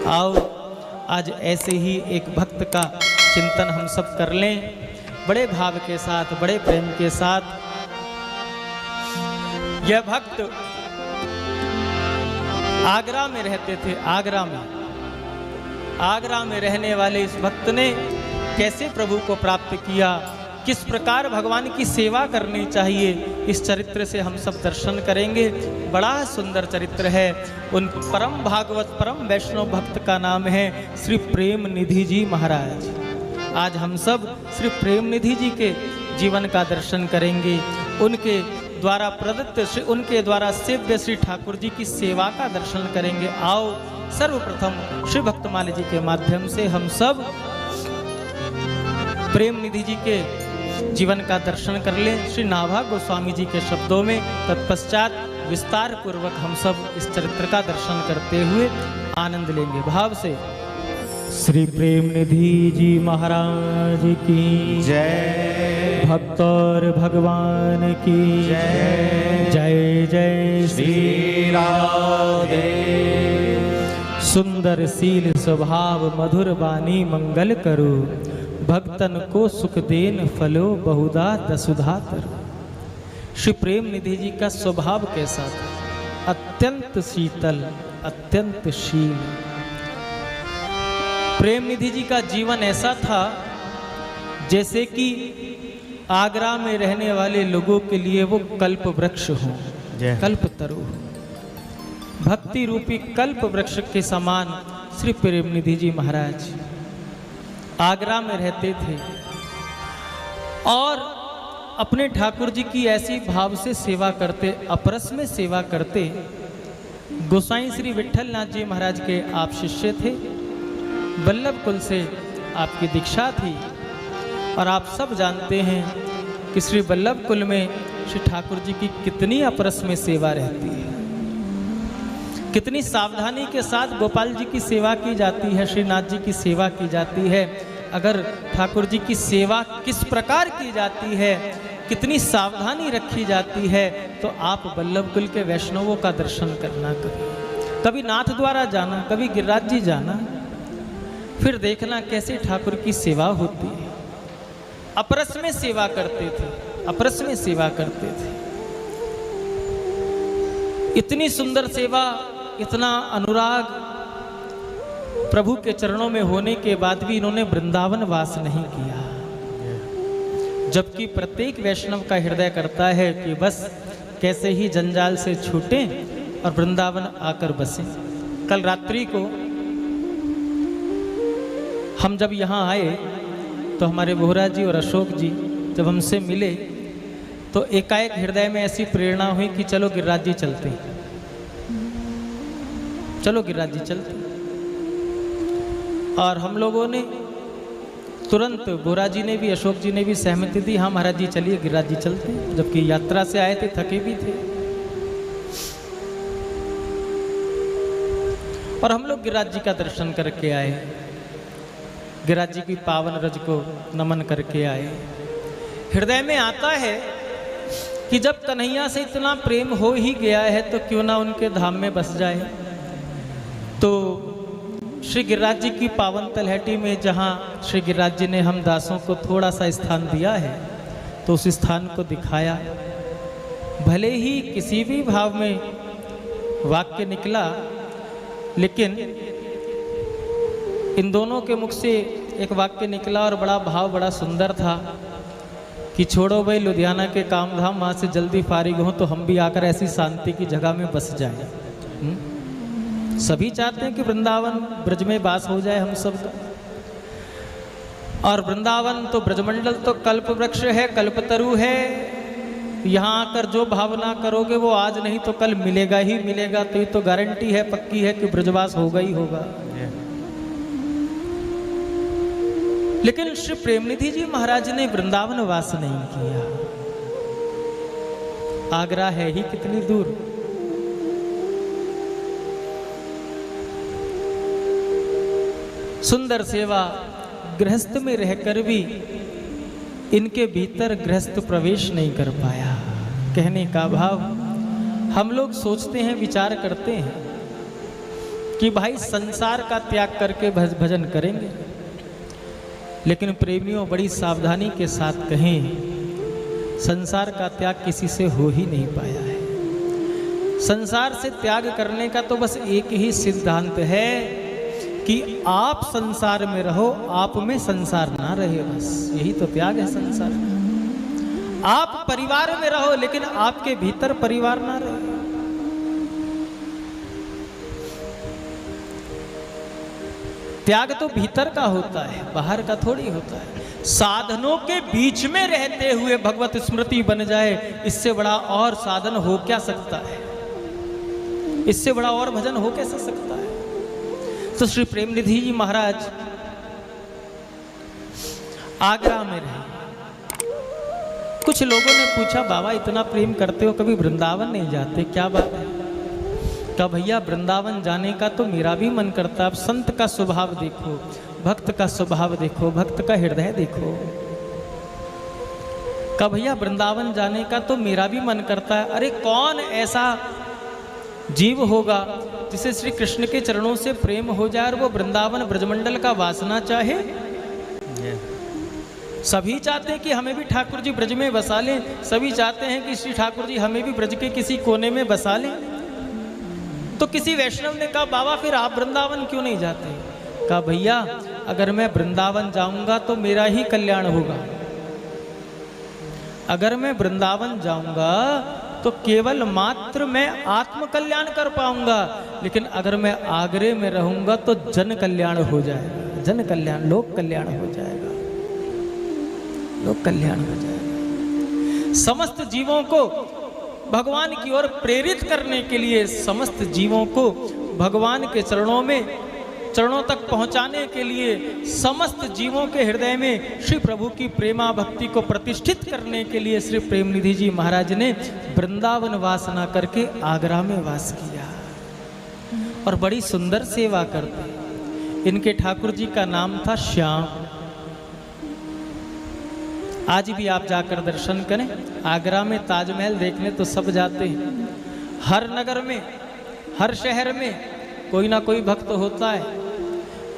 आओ आज ऐसे ही एक भक्त का चिंतन हम सब कर लें, बड़े भाव के साथ, बड़े प्रेम के साथ। यह भक्त आगरा में रहते थे। आगरा में रहने वाले इस भक्त ने कैसे प्रभु को प्राप्त किया, किस प्रकार भगवान की सेवा करनी चाहिए, इस चरित्र से हम सब दर्शन करेंगे। बड़ा सुंदर चरित्र है। उन परम भागवत परम वैष्णव भक्त का नाम है श्री प्रेम निधि जी महाराज। आज हम सब श्री प्रेम निधि जी के जीवन का दर्शन करेंगे, उनके द्वारा प्रदत्त, उनके द्वारा सेव्य श्री ठाकुर जी की सेवा का दर्शन करेंगे। आओ सर्वप्रथम श्री भक्तमाली जी के माध्यम से हम सब प्रेम निधि जी के जीवन का दर्शन कर लें श्री नाभा गोस्वामी जी के शब्दों में। तत्पश्चात विस्तार पूर्वक हम सब इस चरित्र का दर्शन करते हुए आनंद लेंगे भाव से। श्री प्रेम निधि जी महाराज की जय, भक्त और भगवान की जय। जय जय श्री राधे। सुंदर शील स्वभाव मधुर वाणी मंगल करो, भक्तन को सुख देन फलो बहुधा दसुधा तरु। श्री प्रेम निधि जी का स्वभाव कैसा था? अत्यंत शीतल, अत्यंत शील। प्रेम निधि जी का जीवन ऐसा था जैसे कि आगरा में रहने वाले लोगों के लिए वो कल्प वृक्ष हो, कल्प तरु। भक्ति रूपी कल्प वृक्ष के समान श्री प्रेम निधि जी महाराज आगरा में रहते थे और अपने ठाकुर जी की ऐसी भाव से सेवा करते, अपरस में सेवा करते। गोसाई श्री विठल नाथ जी महाराज के आप शिष्य थे, वल्लभ कुल से आपकी दीक्षा थी और आप सब जानते हैं कि श्री वल्लभ कुल में श्री ठाकुर जी की कितनी अपरस में सेवा रहती है, कितनी सावधानी के साथ गोपाल जी की सेवा की जाती है, श्रीनाथ जी की सेवा की जाती है। अगर ठाकुर जी की सेवा किस प्रकार की जाती है, कितनी सावधानी रखी जाती है, तो आप वल्लभ कुल के वैष्णवों का दर्शन करना। कभी नाथ द्वारा जाना, कभी गिरिराज जी जाना, फिर देखना कैसे ठाकुर की सेवा होती है। अपरस में सेवा करते थे, अपरस में सेवा करते थे। इतनी सुंदर सेवा, इतना अनुराग प्रभु के चरणों में होने के बाद भी इन्होंने वृंदावन वास नहीं किया, जबकि प्रत्येक वैष्णव का हृदय करता है कि बस कैसे ही जंजाल से छूटें और वृंदावन आकर बसें। कल रात्रि को हम जब यहाँ आए तो हमारे बोहरा जी और अशोक जी जब हमसे मिले तो एकाएक हृदय में ऐसी प्रेरणा हुई कि चलो गिरिराज जी चलते, चलो गिरिराज जी चलते। और हम लोगों ने तुरंत, बोहरा जी ने भी, अशोक जी ने भी सहमति दी, हाँ महाराज जी चलिए गिरिराज जी चलते, जबकि यात्रा से आए थे, थके भी थे। और हम लोग गिरिराज जी का दर्शन करके आए, गिरिराज जी की पावन रज को नमन करके आए। हृदय में आता है कि जब कन्हैया से इतना प्रेम हो ही गया है तो क्यों ना उनके धाम में बस जाए। तो श्री गिरिराज जी की पावन तलहटी में जहाँ श्री गिरिराज जी ने हम दासों को थोड़ा सा स्थान दिया है, तो उस स्थान को दिखाया। भले ही किसी भी भाव में वाक्य निकला, लेकिन इन दोनों के मुख से एक वाक्य निकला और बड़ा भाव, बड़ा सुंदर था कि छोड़ो भाई लुधियाना के काम धाम, वहाँ से जल्दी फारिग हों तो हम भी आकर ऐसी शांति की जगह में बस जाए। सभी चाहते हैं कि वृंदावन ब्रज में वास हो जाए हम सब का। और वृंदावन तो ब्रजमंडल तो कल्प वृक्ष है, कल्पतरु है। यहाँ आकर जो भावना करोगे वो आज नहीं तो कल मिलेगा ही मिलेगा। तो ये तो गारंटी है, पक्की है कि ब्रजवास होगा ही होगा। लेकिन श्री प्रेमनिधि जी महाराज ने वृंदावन वास नहीं किया। आगरा है ही कितनी दूर। सुंदर सेवा, गृहस्थ में रहकर भी इनके भीतर गृहस्थ प्रवेश नहीं कर पाया। कहने का भाव, हम लोग सोचते हैं, विचार करते हैं कि भाई संसार का त्याग करके भजन करेंगे, लेकिन प्रेमियों बड़ी सावधानी के साथ कहें, संसार का त्याग किसी से हो ही नहीं पाया है। संसार से त्याग करने का तो बस एक ही सिद्धांत है कि आप संसार में रहो, आप में संसार ना रहे, बस यही तो त्याग है संसार का। आप परिवार में रहो लेकिन आपके भीतर परिवार ना रहे। त्याग तो भीतर का होता है, बाहर का थोड़ी होता है। साधनों के बीच में रहते हुए भगवत स्मृति बन जाए, इससे बड़ा और साधन हो क्या सकता है, इससे बड़ा और भजन हो कैसे सकता है। तो श्री प्रेमनिधि जी महाराज आगरा में रहे। कुछ लोगों ने पूछा, बाबा इतना प्रेम करते हो, कभी वृंदावन नहीं जाते, क्या बात है? कहा भैया वृंदावन जाने का तो मेरा भी मन करता है। अब संत का स्वभाव देखो, भक्त का स्वभाव देखो, भक्त का हृदय देखो। कहा भैया वृंदावन जाने का तो मेरा भी मन करता है। अरे कौन ऐसा जीव होगा जिसे श्री कृष्ण के चरणों से प्रेम हो जाए और वो वृंदावन ब्रजमंडल का वासना चाहे? सभी चाहते हैं कि हमें भी ठाकुर जी ब्रज में बसा लें, सभी चाहते हैं कि श्री ठाकुर जी हमें भी ब्रज के किसी कोने में बसा लें। तो किसी वैष्णव ने कहा, बाबा फिर आप वृंदावन क्यों नहीं जाते? कहा भैया अगर मैं वृंदावन जाऊंगा तो मेरा ही कल्याण होगा। अगर मैं वृंदावन जाऊंगा तो केवल मात्र मैं आत्म कल्याण कर पाऊंगा, लेकिन अगर मैं आगरे में रहूंगा तो जन कल्याण हो जाएगा, जन कल्याण, लोक कल्याण हो जाएगा, लोक कल्याण हो जाएगा। समस्त जीवों को भगवान की ओर प्रेरित करने के लिए, समस्त जीवों को भगवान के चरणों तक पहुंचाने के लिए, समस्त जीवों के हृदय में श्री प्रभु की प्रेमा भक्ति को प्रतिष्ठित करने के लिए श्री प्रेमनिधि जी महाराज ने वृंदावन वास न करके आगरा में वास किया और बड़ी सुंदर सेवा करते। इनके ठाकुर जी का नाम था श्याम। आज भी आप जाकर दर्शन करें, आगरा में ताजमहल देखने तो सब जाते हैं। हर नगर में, हर शहर में कोई ना कोई भक्त होता है।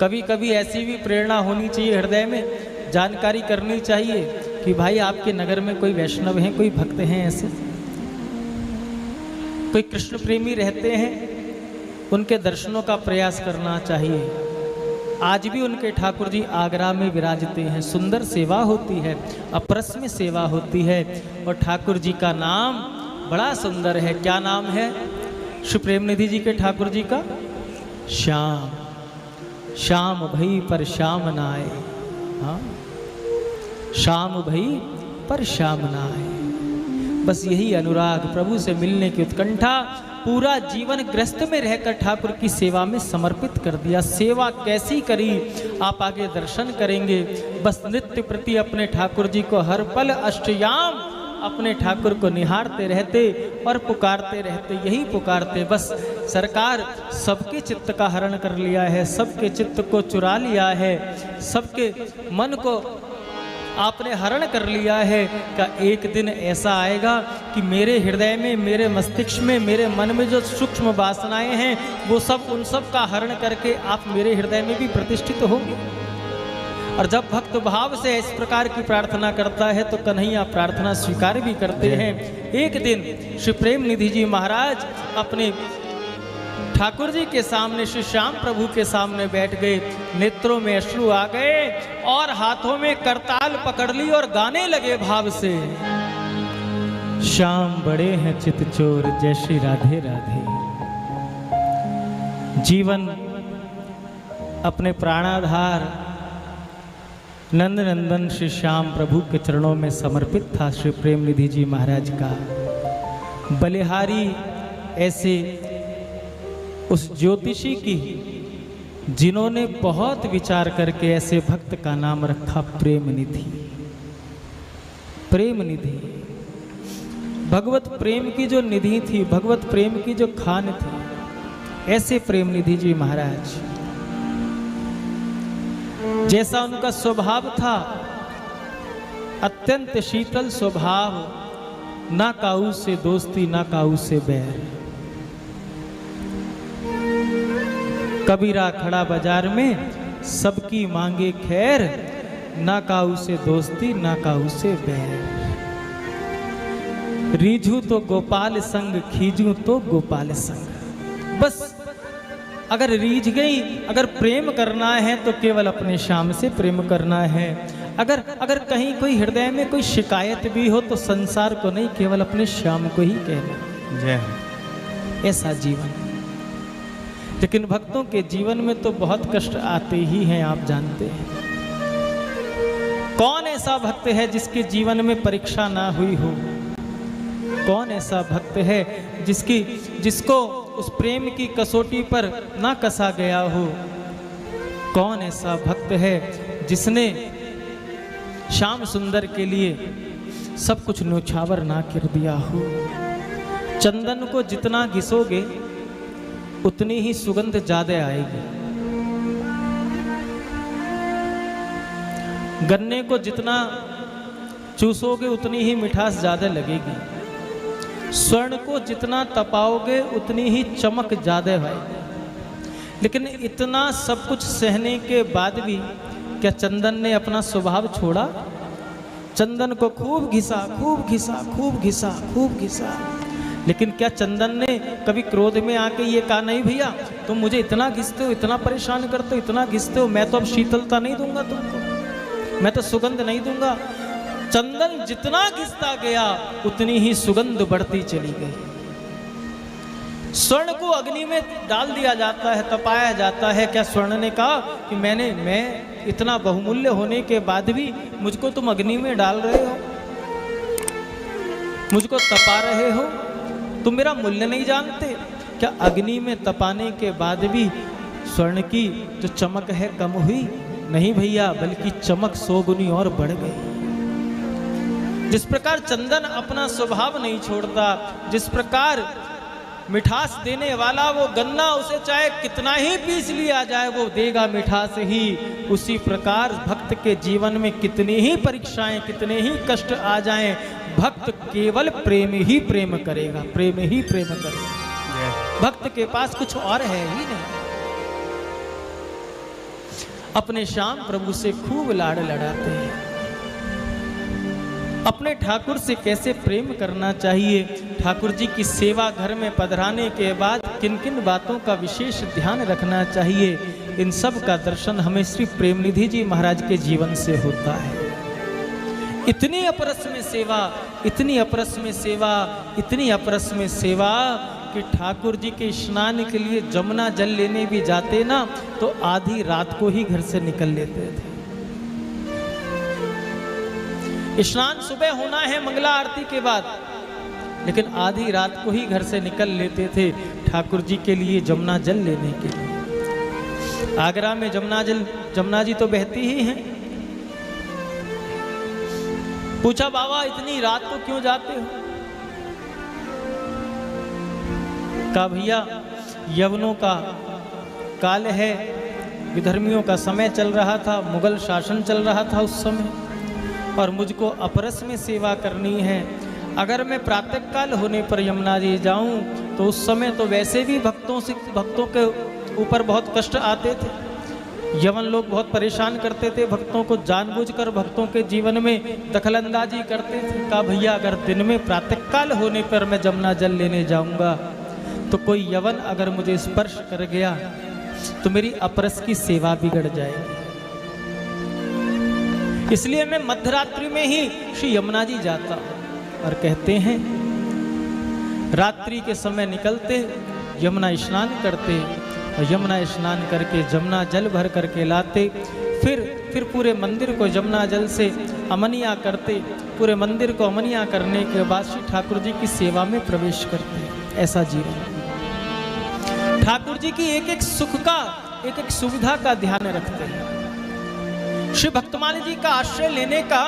कभी कभी ऐसी भी प्रेरणा होनी चाहिए हृदय में, जानकारी करनी चाहिए कि भाई आपके नगर में कोई वैष्णव हैं, कोई भक्त हैं, ऐसे कोई कृष्ण प्रेमी रहते हैं, उनके दर्शनों का प्रयास करना चाहिए। आज भी उनके ठाकुर जी आगरा में विराजते हैं। सुंदर सेवा होती है, अप्रस्म सेवा होती है और ठाकुर जी का नाम बड़ा सुंदर है। क्या नाम है श्री प्रेमनिधि जी के ठाकुर जी का? श्याम। श्याम भई पर श्याम नाए। हाँ, श्याम भई पर श्याम नाए। बस यही अनुराग, प्रभु से मिलने की उत्कंठा, पूरा जीवन गृहस्थ में रहकर ठाकुर की सेवा में समर्पित कर दिया। सेवा कैसी करी आप आगे दर्शन करेंगे। बस नित्य प्रति अपने ठाकुर जी को हर पल अष्टयाम अपने ठाकुर को निहारते रहते और पुकारते रहते, यही पुकारते। बस सरकार सबके चित्त का हरण कर लिया है, सबके चित्त को चुरा लिया है, सबके मन को आपने हरण कर लिया है। का एक दिन ऐसा आएगा कि मेरे हृदय में, मेरे मस्तिष्क में, मेरे मन में जो सूक्ष्म वासनाएं हैं वो सब, उन सब का हरण करके आप मेरे हृदय में भी प्रतिष्ठित होंगे। और जब भक्त भाव से इस प्रकार की प्रार्थना करता है तो कन्हैया प्रार्थना स्वीकार भी करते हैं। एक दिन श्री प्रेमनिधि जी महाराज अपने ठाकुर जी के सामने, श्री श्याम प्रभु के सामने बैठ गए। नेत्रों में अश्रु आ गए और हाथों में करताल पकड़ ली और गाने लगे भाव से, श्याम बड़े हैं चित चोर जय श्री राधे राधे। जीवन अपने प्राणाधार नंद नंदन श्री श्याम प्रभु के चरणों में समर्पित था श्री प्रेमनिधि जी महाराज का। बलिहारी ऐसे उस ज्योतिषी की जिन्होंने बहुत विचार करके ऐसे भक्त का नाम रखा प्रेमनिधि। प्रेमनिधि भगवत प्रेम की जो निधि थी, भगवत प्रेम की जो खान थी, ऐसे प्रेमनिधि जी महाराज। जैसा उनका स्वभाव था, अत्यंत शीतल स्वभाव, ना काऊ से दोस्ती ना काऊ से बैर। कबीरा खड़ा बाजार में सबकी मांगे खैर, ना काऊ से दोस्ती ना काऊ से बैर। रीझू तो गोपाल संग, खींचू तो गोपाल संग। बस अगर रीझ गई, अगर प्रेम करना है तो केवल अपने श्याम से प्रेम करना है। अगर कहीं कोई हृदय में कोई शिकायत भी हो तो संसार को नहीं, केवल अपने श्याम को ही कहना। जय। ऐसा जीवन। लेकिन भक्तों के जीवन में तो बहुत कष्ट आते ही हैं, आप जानते हैं। कौन ऐसा भक्त है जिसके जीवन में परीक्षा ना हुई हो? कौन ऐसा भक्त है जिसको उस प्रेम की कसौटी पर ना कसा गया हो? कौन ऐसा भक्त है जिसने श्याम सुंदर के लिए सब कुछ न्योछावर ना कर दिया हो? चंदन को जितना घिसोगे उतनी ही सुगंध ज्यादा आएगी। गन्ने को जितना चूसोगे उतनी ही मिठास ज्यादा लगेगी। स्वर्ण को जितना तपाओगे उतनी ही चमक ज्यादा आएगी। लेकिन इतना सब कुछ सहने के बाद भी क्या चंदन ने अपना स्वभाव छोड़ा? चंदन को खूब घिसा, खूब घिसा, खूब घिसा, खूब घिसा, लेकिन क्या चंदन ने कभी क्रोध में आके ये कहा, नहीं भैया तुम मुझे इतना घिसते हो, इतना परेशान करते हो, इतना घिसते हो, मैं तो अब शीतलता नहीं दूंगा तुमको, मैं तो सुगंध नहीं दूंगा। चंदन जितना घिसता गया उतनी ही सुगंध बढ़ती चली गई। स्वर्ण को अग्नि में डाल दिया जाता है, तपाया जाता है। क्या स्वर्ण ने कहा कि मैं इतना बहुमूल्य होने के बाद भी मुझको तुम अग्नि में डाल रहे हो, मुझको तपा रहे हो, तुम मेरा मूल्य नहीं जानते? क्या अग्नि में तपाने के बाद भी स्वर्ण की जो चमक है कम हुई? नहीं भैया, बल्कि चमक 100 गुनी और बढ़ गई। जिस प्रकार चंदन अपना स्वभाव नहीं छोड़ता, जिस प्रकार मिठास देने वाला वो गन्ना, उसे चाहे कितना ही पीस लिया जाए वो देगा मिठास ही, उसी प्रकार भक्त के जीवन में कितनी ही परीक्षाएं, कितने ही कष्ट आ जाएं, भक्त केवल प्रेम ही प्रेम करेगा, प्रेम ही प्रेम करेगा। भक्त के पास कुछ और है ही नहीं। अपने श्याम प्रभु से खूब लाड़ लड़ाते हैं। अपने ठाकुर से कैसे प्रेम करना चाहिए, ठाकुर जी की सेवा घर में पधराने के बाद किन किन बातों का विशेष ध्यान रखना चाहिए, इन सब का दर्शन हमें श्री प्रेमनिधि जी महाराज के जीवन से होता है। इतनी अपरस में सेवा, इतनी अपरस में सेवा, इतनी अपरस में सेवा कि ठाकुर जी के स्नान के लिए जमुना जल लेने भी जाते ना तो आधी रात को ही घर से निकल लेते थे। स्नान सुबह होना है मंगला आरती के बाद, लेकिन आधी रात को ही घर से निकल लेते थे ठाकुर जी के लिए जमुना जल लेने के लिए। आगरा में जमुना जी तो बहती ही हैं। पूछा, बाबा इतनी रात को क्यों जाते हो? कहा, भैया यवनों का काल है, विधर्मियों का समय चल रहा था, मुगल शासन चल रहा था उस समय, और मुझको अपरस में सेवा करनी है। अगर मैं प्रातःकाल होने पर यमुना जी जाऊं तो उस समय तो वैसे भी भक्तों के ऊपर बहुत कष्ट आते थे। यवन लोग बहुत परेशान करते थे भक्तों को, जानबूझकर भक्तों के जीवन में दखलंदाजी करते थे। कहा, भैया अगर दिन में प्रातःकाल होने पर मैं जमुना जल लेने जाऊंगा तो कोई यवन अगर मुझे स्पर्श कर गया तो मेरी अपरस की सेवा बिगड़ जाएगी। इसलिए मैं मध्यरात्रि में ही श्री यमुना जी जाता और कहते हैं रात्रि के समय निकलते, यमुना स्नान करते और यमुना स्नान करके जमुना जल भर करके लाते, फिर पूरे मंदिर को जमुना जल से अमनिया करते, पूरे मंदिर को अमनिया करने के बाद श्री ठाकुर जी की सेवा में प्रवेश करते। ऐसा जीवन ठाकुर जी की एक एक सुख का, एक एक सुविधा का ध्यान रखते हैं। श्री भक्तमाली जी का आश्रय लेने का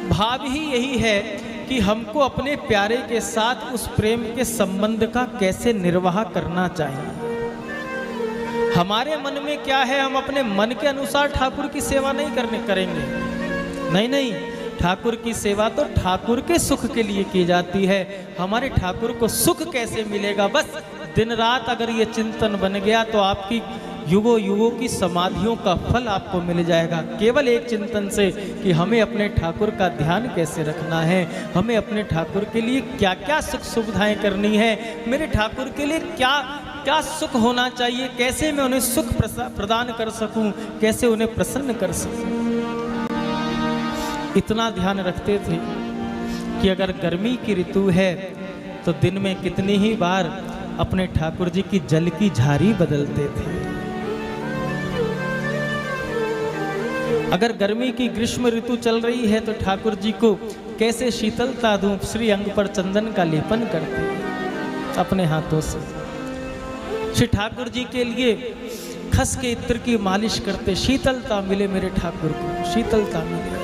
भाव ही यही है कि हमको अपने प्यारे के साथ उस प्रेम के संबंध का कैसे निर्वाह करना चाहिए। हमारे मन में क्या है, हम अपने मन के अनुसार ठाकुर की सेवा नहीं करेंगे। नहीं, ठाकुर की सेवा तो ठाकुर के सुख के लिए की जाती है। हमारे ठाकुर को सुख कैसे मिलेगा? बस दिन रात अगर ये चिंतन बन गया तो आपकी युगों युगों की समाधियों का फल आपको मिल जाएगा, केवल एक चिंतन से कि हमें अपने ठाकुर का ध्यान कैसे रखना है, हमें अपने ठाकुर के लिए क्या क्या सुख सुविधाएं करनी है, मेरे ठाकुर के लिए क्या क्या सुख होना चाहिए, कैसे मैं उन्हें सुख प्रदान कर सकूं, कैसे उन्हें प्रसन्न कर सकूं। इतना ध्यान रखते थे कि अगर गर्मी की ऋतु है तो दिन में कितनी ही बार अपने ठाकुर जी की जल की झारी बदलते थे। अगर गर्मी की ग्रीष्म ऋतु चल रही है तो ठाकुर जी को कैसे शीतलता दूं, श्री अंग पर चंदन का लेपन करते अपने हाथों से। श्री ठाकुर जी के लिए खस के इत्र की मालिश करते, शीतलता मिले मेरे ठाकुर को, शीतलता मिले।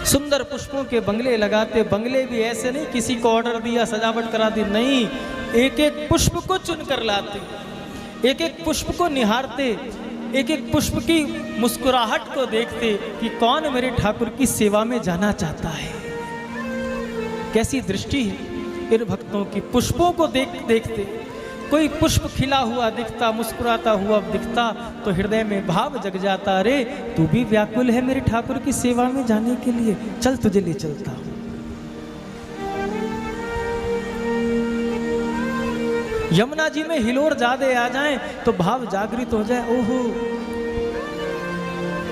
सुंदर पुष्पों के बंगले लगाते, बंगले भी ऐसे नहीं किसी को ऑर्डर दिया सजावट करा दी, नहीं, एक एक पुष्प को चुनकर लाते, एक एक पुष्प को निहारते, एक एक पुष्प की मुस्कुराहट को देखते कि कौन मेरे ठाकुर की सेवा में जाना चाहता है। कैसी दृष्टि है इन भक्तों की, पुष्पों को देखते कोई पुष्प खिला हुआ दिखता, मुस्कुराता हुआ दिखता तो हृदय में भाव जग जाता, अरे तू भी व्याकुल है मेरे ठाकुर की सेवा में जाने के लिए, चल तुझे ले चलता हूं। यमुना जी में हिलोर ज्यादा आ जाएं तो भाव जागृत हो जाए, ओहो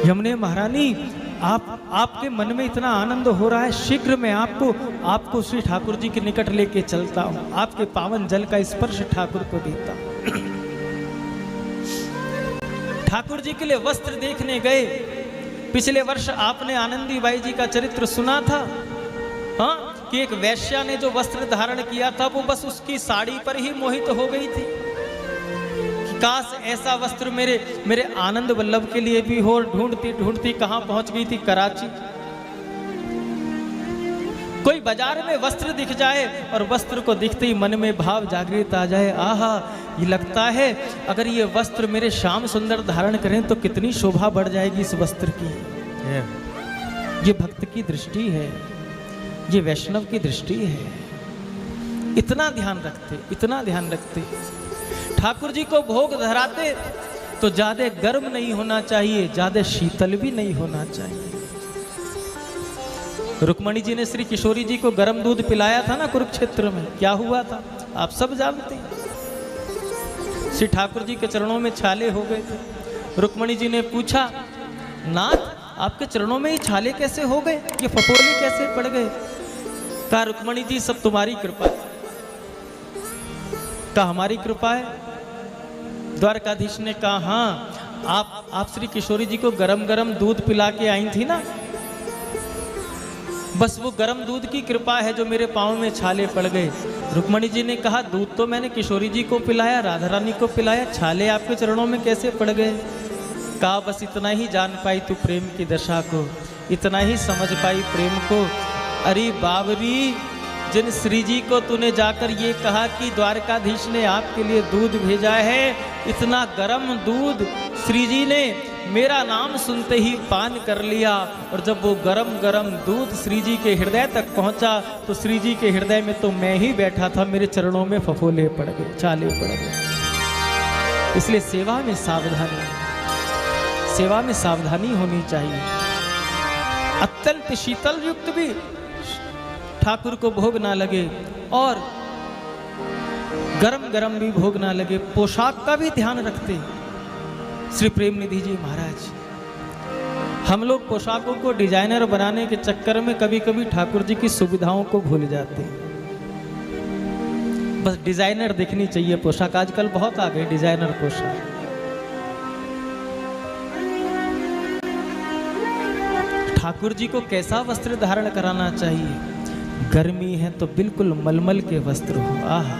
यमुने महारानी आपके मन में इतना आनंद हो रहा है, शीघ्र मैं आपको श्री ठाकुर जी के निकट लेके चलता हूं, आपके पावन जल का स्पर्श ठाकुर को देता हूं। ठाकुर जी के लिए वस्त्र देखने गए, पिछले वर्ष आपने आनंदी बाई जी का चरित्र सुना था, हाँ, कि एक वैश्या ने जो वस्त्र धारण किया था वो बस उसकी साड़ी पर ही मोहित हो गई थी कि काश ऐसा वस्त्र मेरे आनंद वल्लभ के लिए भी हो। ढूंढती ढूंढती कहां पहुंच गई थी? कराची। कोई बाजार में वस्त्र दिख जाए और वस्त्र को दिखते ही मन में भाव जागृत आ जाए, आहा ये लगता है अगर ये वस्त्र मेरे श्याम सुंदर धारण करें तो कितनी शोभा बढ़ जाएगी इस वस्त्र की। ये भक्त की दृष्टि है, ये वैष्णव की दृष्टि है। इतना ध्यान रखते, इतना ध्यान रखते। ठाकुर जी को भोग धराते तो ज्यादा गर्म नहीं होना चाहिए, ज्यादा शीतल भी नहीं होना चाहिए। रुक्मणी जी ने श्री किशोरी जी को गर्म दूध पिलाया था ना कुरुक्षेत्र में, क्या हुआ था आप सब जानते हैं। श्री ठाकुर जी के चरणों में छाले हो गए थे। रुक्मणी जी ने पूछा, नाथ आपके चरणों में ही छाले कैसे हो गए, ये फफोले कैसे पड़ गए? कहा रुक्मणी जी सब तुम्हारी कृपा है। कहा हमारी कृपा है? द्वारकाधीश ने कहा हाँ, आप श्री किशोरी जी को गरम गरम दूध पिला के आई थी ना, बस वो गरम दूध की कृपा है जो मेरे पाँव में छाले पड़ गए। रुक्मणी जी ने कहा दूध तो मैंने किशोरी जी को पिलाया, राधा रानी को पिलाया, छाले आपके चरणों में कैसे पड़ गए? कहा बस इतना ही जान पाई तू प्रेम की दशा को, इतना ही समझ पाई प्रेम को। अरे बाबरी, जिन श्री जी को तूने जाकर ये कहा कि द्वारकाधीश ने आपके लिए दूध भेजा है, इतना गर्म दूध श्री जी ने मेरा नाम सुनते ही पान कर लिया। और जब वो गरम गरम दूध श्री जी के हृदय तक पहुंचा तो श्री जी के हृदय में तो मैं ही बैठा था, मेरे चरणों में फफोले पड़ गए, छाले पड़ गए। इसलिए सेवा में सावधानी, सेवा में सावधानी होनी चाहिए। अत्यंत शीतल युक्त भी ठाकुर को भोग ना लगे और गरम गरम भी भोग ना लगे। पोशाक का भी ध्यान रखते श्री प्रेम निधि जी महाराज। हम लोग पोशाकों को डिजाइनर बनाने के चक्कर में कभी कभी ठाकुर जी की सुविधाओं को भूल जाते हैं। बस डिजाइनर दिखनी चाहिए पोशाक, आजकल बहुत आ गए डिजाइनर पोशाक। ठाकुर जी को कैसा वस्त्र धारण कराना चाहिए? गर्मी है तो बिल्कुल मलमल के वस्त्र हो, आहा,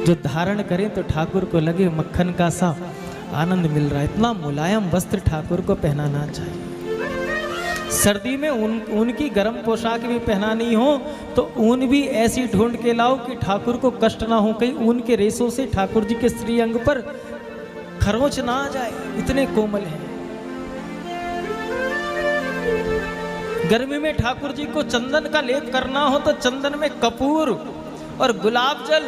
जो धारण करें तो ठाकुर को लगे मक्खन का सा आनंद मिल रहा है। इतना मुलायम वस्त्र ठाकुर को पहनाना चाहिए। सर्दी में उनकी गर्म पोशाक भी पहनानी हो तो ऊन भी ऐसी ढूंढ के लाओ कि ठाकुर को कष्ट ना हो, कहीं ऊन के रेशों से ठाकुर जी के श्री अंग पर खरोंच ना आ जाए, इतने कोमल हैं। गर्मी में ठाकुर जी को चंदन का लेप करना हो तो चंदन में कपूर और गुलाब जल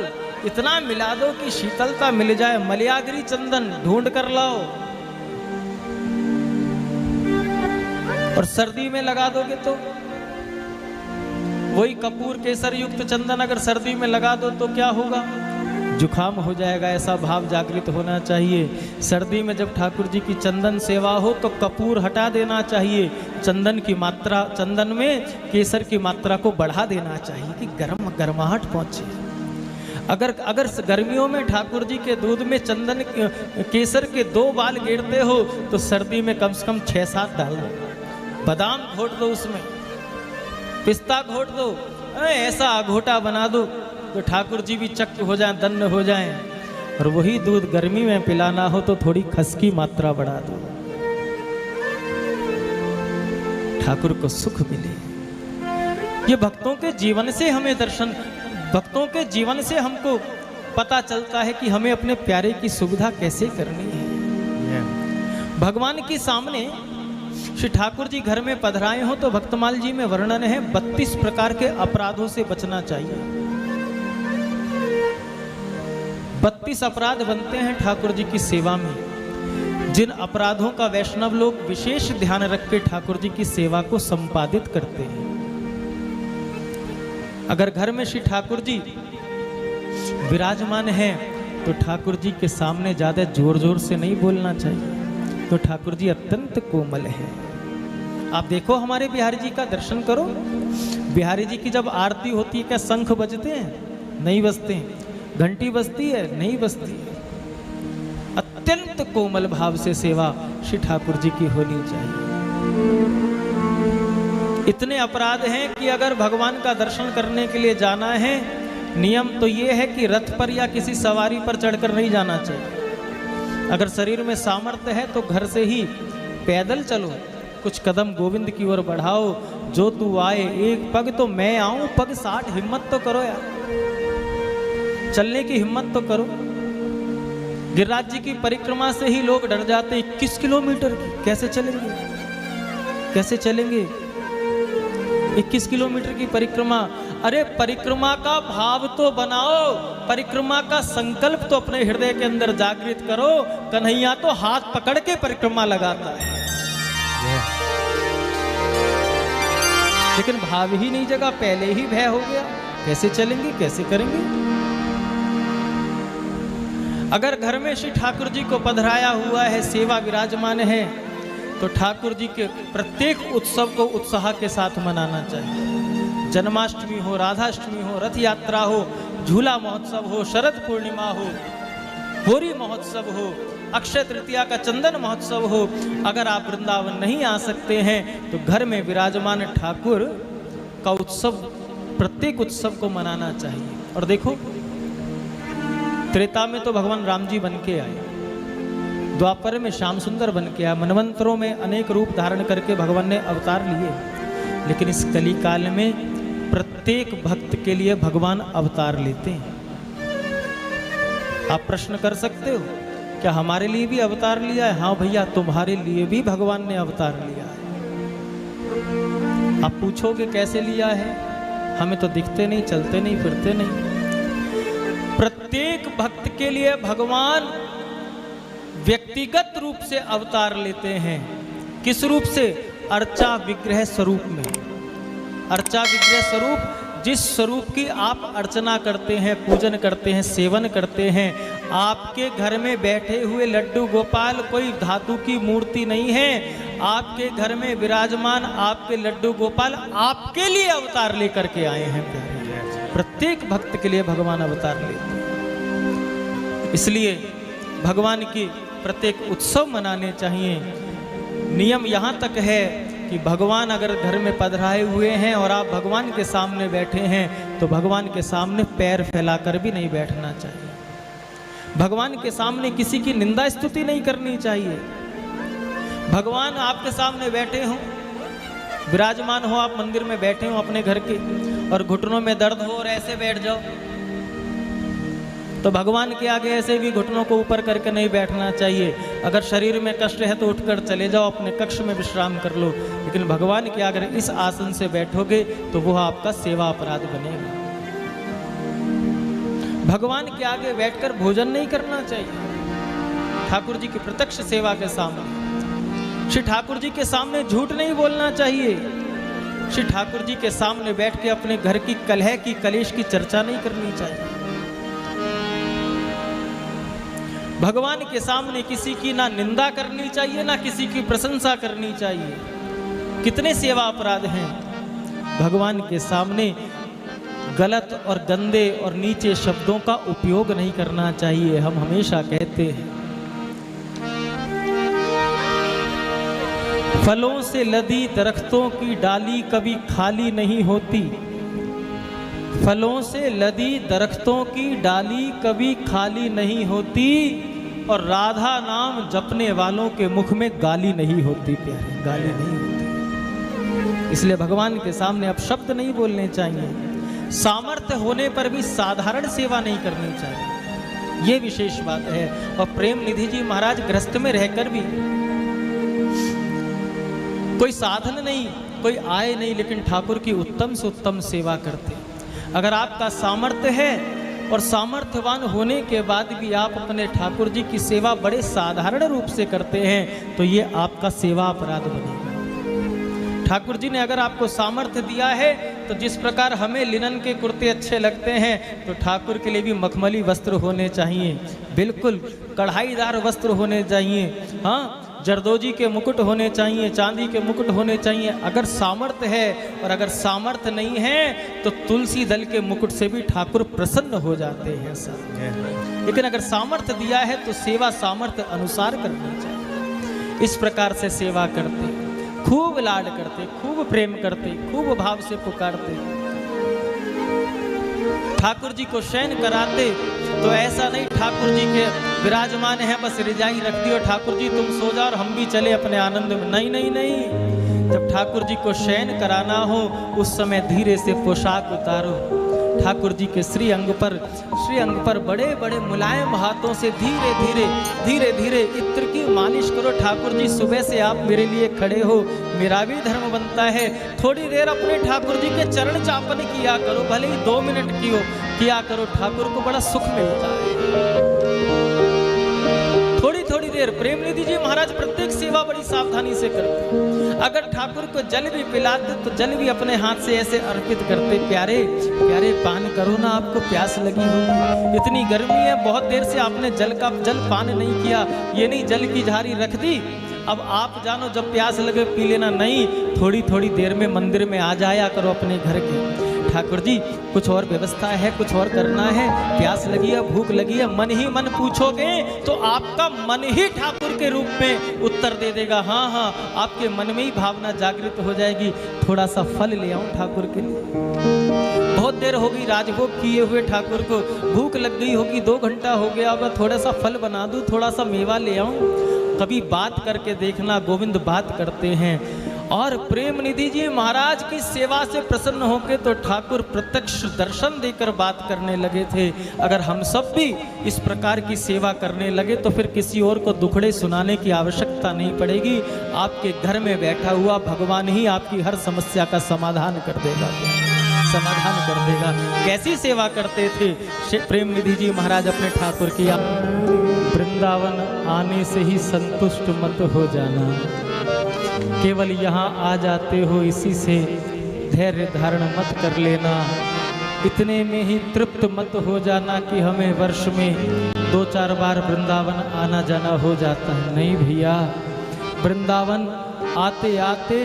इतना मिला दो कि शीतलता मिल जाए। मलयागिरी चंदन ढूंढ कर लाओ और सर्दी में लगा दोगे तो वही कपूर केसर युक्त चंदन अगर सर्दी में लगा दो तो क्या होगा? जुखाम हो जाएगा। ऐसा भाव जागृत होना चाहिए। सर्दी में जब ठाकुर जी की चंदन सेवा हो तो कपूर हटा देना चाहिए, चंदन की मात्रा, चंदन में केसर की मात्रा को बढ़ा देना चाहिए कि गर्माहट पहुंचे। अगर गर्मियों में ठाकुर जी के दूध में चंदन केसर के 2 बाल गिरते हो तो सर्दी में कम से कम 6-7 डाल दो। बादाम घोट दो, उसमें पिस्ता घोट दो, ऐसा अघोटा बना दो तो ठाकुर जी भी चक्क हो जाएं, दन्न हो जाएं। और वही दूध गर्मी में पिलाना हो तो थोड़ी खस की मात्रा बढ़ा दो, ठाकुर को सुख मिले। ये भक्तों के जीवन से हमें दर्शन, भक्तों के जीवन से हमको पता चलता है कि हमें अपने प्यारे की सुविधा कैसे करनी है। भगवान के सामने श्री ठाकुर जी घर में पधराए हो तो भक्तमाल जी में वर्णन है 32 प्रकार के अपराधों से बचना चाहिए। 32 अपराध बनते हैं ठाकुर जी की सेवा में, जिन अपराधों का वैष्णव लोग विशेष ध्यान रख के ठाकुर जी की सेवा को संपादित करते हैं। अगर घर में श्री ठाकुर जी विराजमान हैं तो ठाकुर जी के सामने ज्यादा जोर जोर से नहीं बोलना चाहिए, तो ठाकुर जी अत्यंत कोमल है। आप देखो हमारे बिहारी जी का दर्शन करो, बिहारी जी की जब आरती होती है क्या शंख बजते हैं? नहीं बजते हैं। घंटी बजती है? नहीं बजती है। अत्यंत कोमल भाव से सेवा श्री ठाकुर जी की होनी चाहिए। इतने अपराध हैं कि अगर भगवान का दर्शन करने के लिए जाना है, नियम तो ये है कि रथ पर या किसी सवारी पर चढ़कर नहीं जाना चाहिए। अगर शरीर में सामर्थ्य है तो घर से ही पैदल चलो, कुछ कदम गोविंद की ओर बढ़ाओ। जो तू आए एक पग तो मैं आऊं पग 60, हिम्मत तो करो यार, चलने की हिम्मत तो करो। गिरिराज जी की परिक्रमा से ही लोग डर जाते हैं, 21 किलोमीटर की कैसे चलेंगे, कैसे चलेंगे 21 किलोमीटर की परिक्रमा। अरे परिक्रमा का भाव तो बनाओ, परिक्रमा का संकल्प तो अपने हृदय के अंदर जागृत करो। कन्हैया तो हाथ पकड़ के परिक्रमा लगाता है, लेकिन भाव ही नहीं जगा, पहले ही भय हो गया। कैसे चलेंगे, कैसे करेंगे? अगर घर में श्री ठाकुर जी को पधराया हुआ है, सेवा विराजमान है, तो ठाकुर जी के प्रत्येक उत्सव को उत्साह के साथ मनाना चाहिए। जन्माष्टमी हो, राधाष्टमी हो, रथ यात्रा हो, झूला महोत्सव हो, शरद पूर्णिमा हो, होरी महोत्सव हो, अक्षय तृतीया का चंदन महोत्सव हो। अगर आप वृंदावन नहीं आ सकते हैं तो घर में विराजमान ठाकुर का उत्सव, प्रत्येक उत्सव को मनाना चाहिए। और देखो त्रेता में तो भगवान राम जी बन के आए, द्वापर में श्याम सुंदर बन के आया, मनवंतरों में अनेक रूप धारण करके भगवान ने अवतार लिए। लेकिन इस कली काल में प्रत्येक भक्त के लिए भगवान अवतार लेते हैं। आप प्रश्न कर सकते हो क्या हमारे लिए भी अवतार लिया है? हाँ भैया, तुम्हारे लिए भी भगवान ने अवतार लिया है। आप पूछोगे कैसे लिया है? हमें तो दिखते नहीं, चलते नहीं, फिरते नहीं। प्रत्येक भक्त के लिए भगवान व्यक्तिगत रूप से अवतार लेते हैं। किस रूप से? अर्चा विग्रह स्वरूप में। अर्चा विग्रह स्वरूप, जिस स्वरूप की आप अर्चना करते हैं, पूजन करते हैं, सेवन करते हैं। आपके घर में बैठे हुए लड्डू गोपाल कोई धातु की मूर्ति नहीं है। आपके घर में विराजमान आपके लड्डू गोपाल आपके लिए अवतार लेकर के आए हैं। प्रत्येक भक्त के लिए भगवान अवतार लेते हैं। इसलिए भगवान की प्रत्येक उत्सव मनाने चाहिए। नियम यहाँ तक है कि भगवान अगर घर में पधराए हुए हैं और आप भगवान के सामने बैठे हैं तो भगवान के सामने पैर फैलाकर भी नहीं बैठना चाहिए। भगवान के सामने किसी की निंदा स्तुति नहीं करनी चाहिए। भगवान आपके सामने बैठे हो, विराजमान हो, आप मंदिर में बैठे हो अपने घर के, और घुटनों में दर्द हो और ऐसे बैठ जाओ तो भगवान के आगे ऐसे भी घुटनों को ऊपर करके नहीं बैठना चाहिए। अगर शरीर में कष्ट है तो उठकर चले जाओ, अपने कक्ष में विश्राम कर लो, लेकिन भगवान के आगे इस आसन से बैठोगे तो वह आपका सेवा अपराध बनेगा। भगवान के आगे बैठकर भोजन नहीं करना चाहिए। ठाकुर जी की प्रत्यक्ष सेवा के सामने, श्री ठाकुर जी के सामने झूठ नहीं बोलना चाहिए। श्री ठाकुर जी के सामने बैठ के अपने घर की कलह की कलेश की चर्चा नहीं करनी चाहिए। भगवान के सामने किसी की ना निंदा करनी चाहिए, ना किसी की प्रशंसा करनी चाहिए। कितने सेवा अपराध हैं। भगवान के सामने गलत और गंदे और नीचे शब्दों का उपयोग नहीं करना चाहिए। हम हमेशा कहते हैं, फलों से लदी दरख्तों की डाली कभी खाली नहीं होती। फलों से लदी दरख्तों की डाली कभी खाली नहीं होती, और राधा नाम जपने वालों के मुख में गाली नहीं होती। प्यारे, गाली नहीं होती। इसलिए भगवान के सामने अब शब्द नहीं बोलने चाहिए। सामर्थ्य होने पर भी साधारण सेवा नहीं करनी चाहिए, ये विशेष बात है। और प्रेम निधि जी महाराज गृहस्थ में रहकर भी कोई साधन नहीं, कोई आय नहीं, लेकिन ठाकुर की उत्तम से उत्तम सेवा करते। अगर आपका सामर्थ्य है और सामर्थ्यवान होने के बाद भी आप अपने ठाकुर जी की सेवा बड़े साधारण रूप से करते हैं, तो ये आपका सेवा अपराध बनेगा। ठाकुर जी ने अगर आपको सामर्थ्य दिया है, तो जिस प्रकार हमें लिनन के कुर्ते अच्छे लगते हैं, तो ठाकुर के लिए भी मखमली वस्त्र होने चाहिए, बिल्कुल कढ़ाईदार वस्त्र होने चाहिए। हाँ, जरदोजी के मुकुट होने चाहिए, चांदी के मुकुट होने चाहिए। अगर सामर्थ्य है, और अगर सामर्थ्य नहीं है तो तुलसी दल के मुकुट से भी ठाकुर प्रसन्न हो जाते हैं सब। लेकिन अगर सामर्थ्य दिया है तो सेवा सामर्थ्य अनुसार करनी चाहिए। इस प्रकार से सेवा करते, खूब लाड करते, खूब प्रेम करते, खूब भाव से पुकारते, ठाकुर जी को शयन कराते। तो ऐसा नहीं ठाकुर जी के विराजमान है, बस रिजाई रख दी और ठाकुर जी तुम सो जाओ और हम भी चले अपने आनंद में। नहीं नहीं नहीं, जब ठाकुर जी को शयन कराना हो उस समय धीरे से पोशाक उतारो। ठाकुर जी के श्री अंग पर बड़े बड़े मुलायम हाथों से धीरे धीरे धीरे धीरे इत्र की मालिश करो। ठाकुर जी सुबह से आप मेरे लिए खड़े हो, मेरा भी धर्म बनता है थोड़ी देर अपने ठाकुर जी के चरण चापन किया करो, भले ही 2 मिनट किया करो। ठाकुर को बड़ा सुख मिलता है। थोड़ी देर प्रेम निधि जी महाराज प्रत्येक सेवा बड़ी सावधानी से करते। अगर ठाकुर को जल भी पिलाते तो जल भी अपने हाथ से ऐसे अर्पित करते। प्यारे प्यारे पान करो ना, आपको प्यास लगी होगी, इतनी गर्मी है, बहुत देर से आपने जल पान नहीं किया। ये नहीं जल की झारी रख दी, अब आप जानो जब प्यास लगे पी लेना। नहीं, थोड़ी थोड़ी देर में मंदिर में आ जाया करो अपने घर के। ठाकुर जी कुछ और व्यवस्था है, कुछ और करना है, प्यास लगी है, भूख लगी है, मन ही मन पूछोगे तो आपका मन ही ठाकुर के रूप में उत्तर दे देगा। हाँ हाँ, आपके मन में ही भावना जागृत हो जाएगी। थोड़ा सा फल ले आऊं ठाकुर के लिए, बहुत देर हो गई राजभोग किए हुए, ठाकुर को भूख लग गई होगी, 2 घंटा हो गया होगा, थोड़ा सा फल बना दूं, थोड़ा सा मेवा ले आऊं। कभी बात करके देखना, गोविंद बात करते हैं। और प्रेम निधि जी महाराज की सेवा से प्रसन्न होकर तो ठाकुर प्रत्यक्ष दर्शन देकर बात करने लगे थे। अगर हम सब भी इस प्रकार की सेवा करने लगे तो फिर किसी और को दुखड़े सुनाने की आवश्यकता नहीं पड़ेगी। आपके घर में बैठा हुआ भगवान ही आपकी हर समस्या का समाधान कर देगा, समाधान कर देगा। कैसी सेवा करते थे प्रेम निधि जी महाराज अपने ठाकुर की। वृंदावन आने से ही संतुष्ट मत हो जाना, केवल यहाँ आ जाते हो इसी से धैर्य धारण मत कर लेना। इतने में ही तृप्त मत हो जाना कि हमें वर्ष में 2-4 बार वृंदावन आना जाना हो जाता है। नहीं भैया, वृंदावन आते आते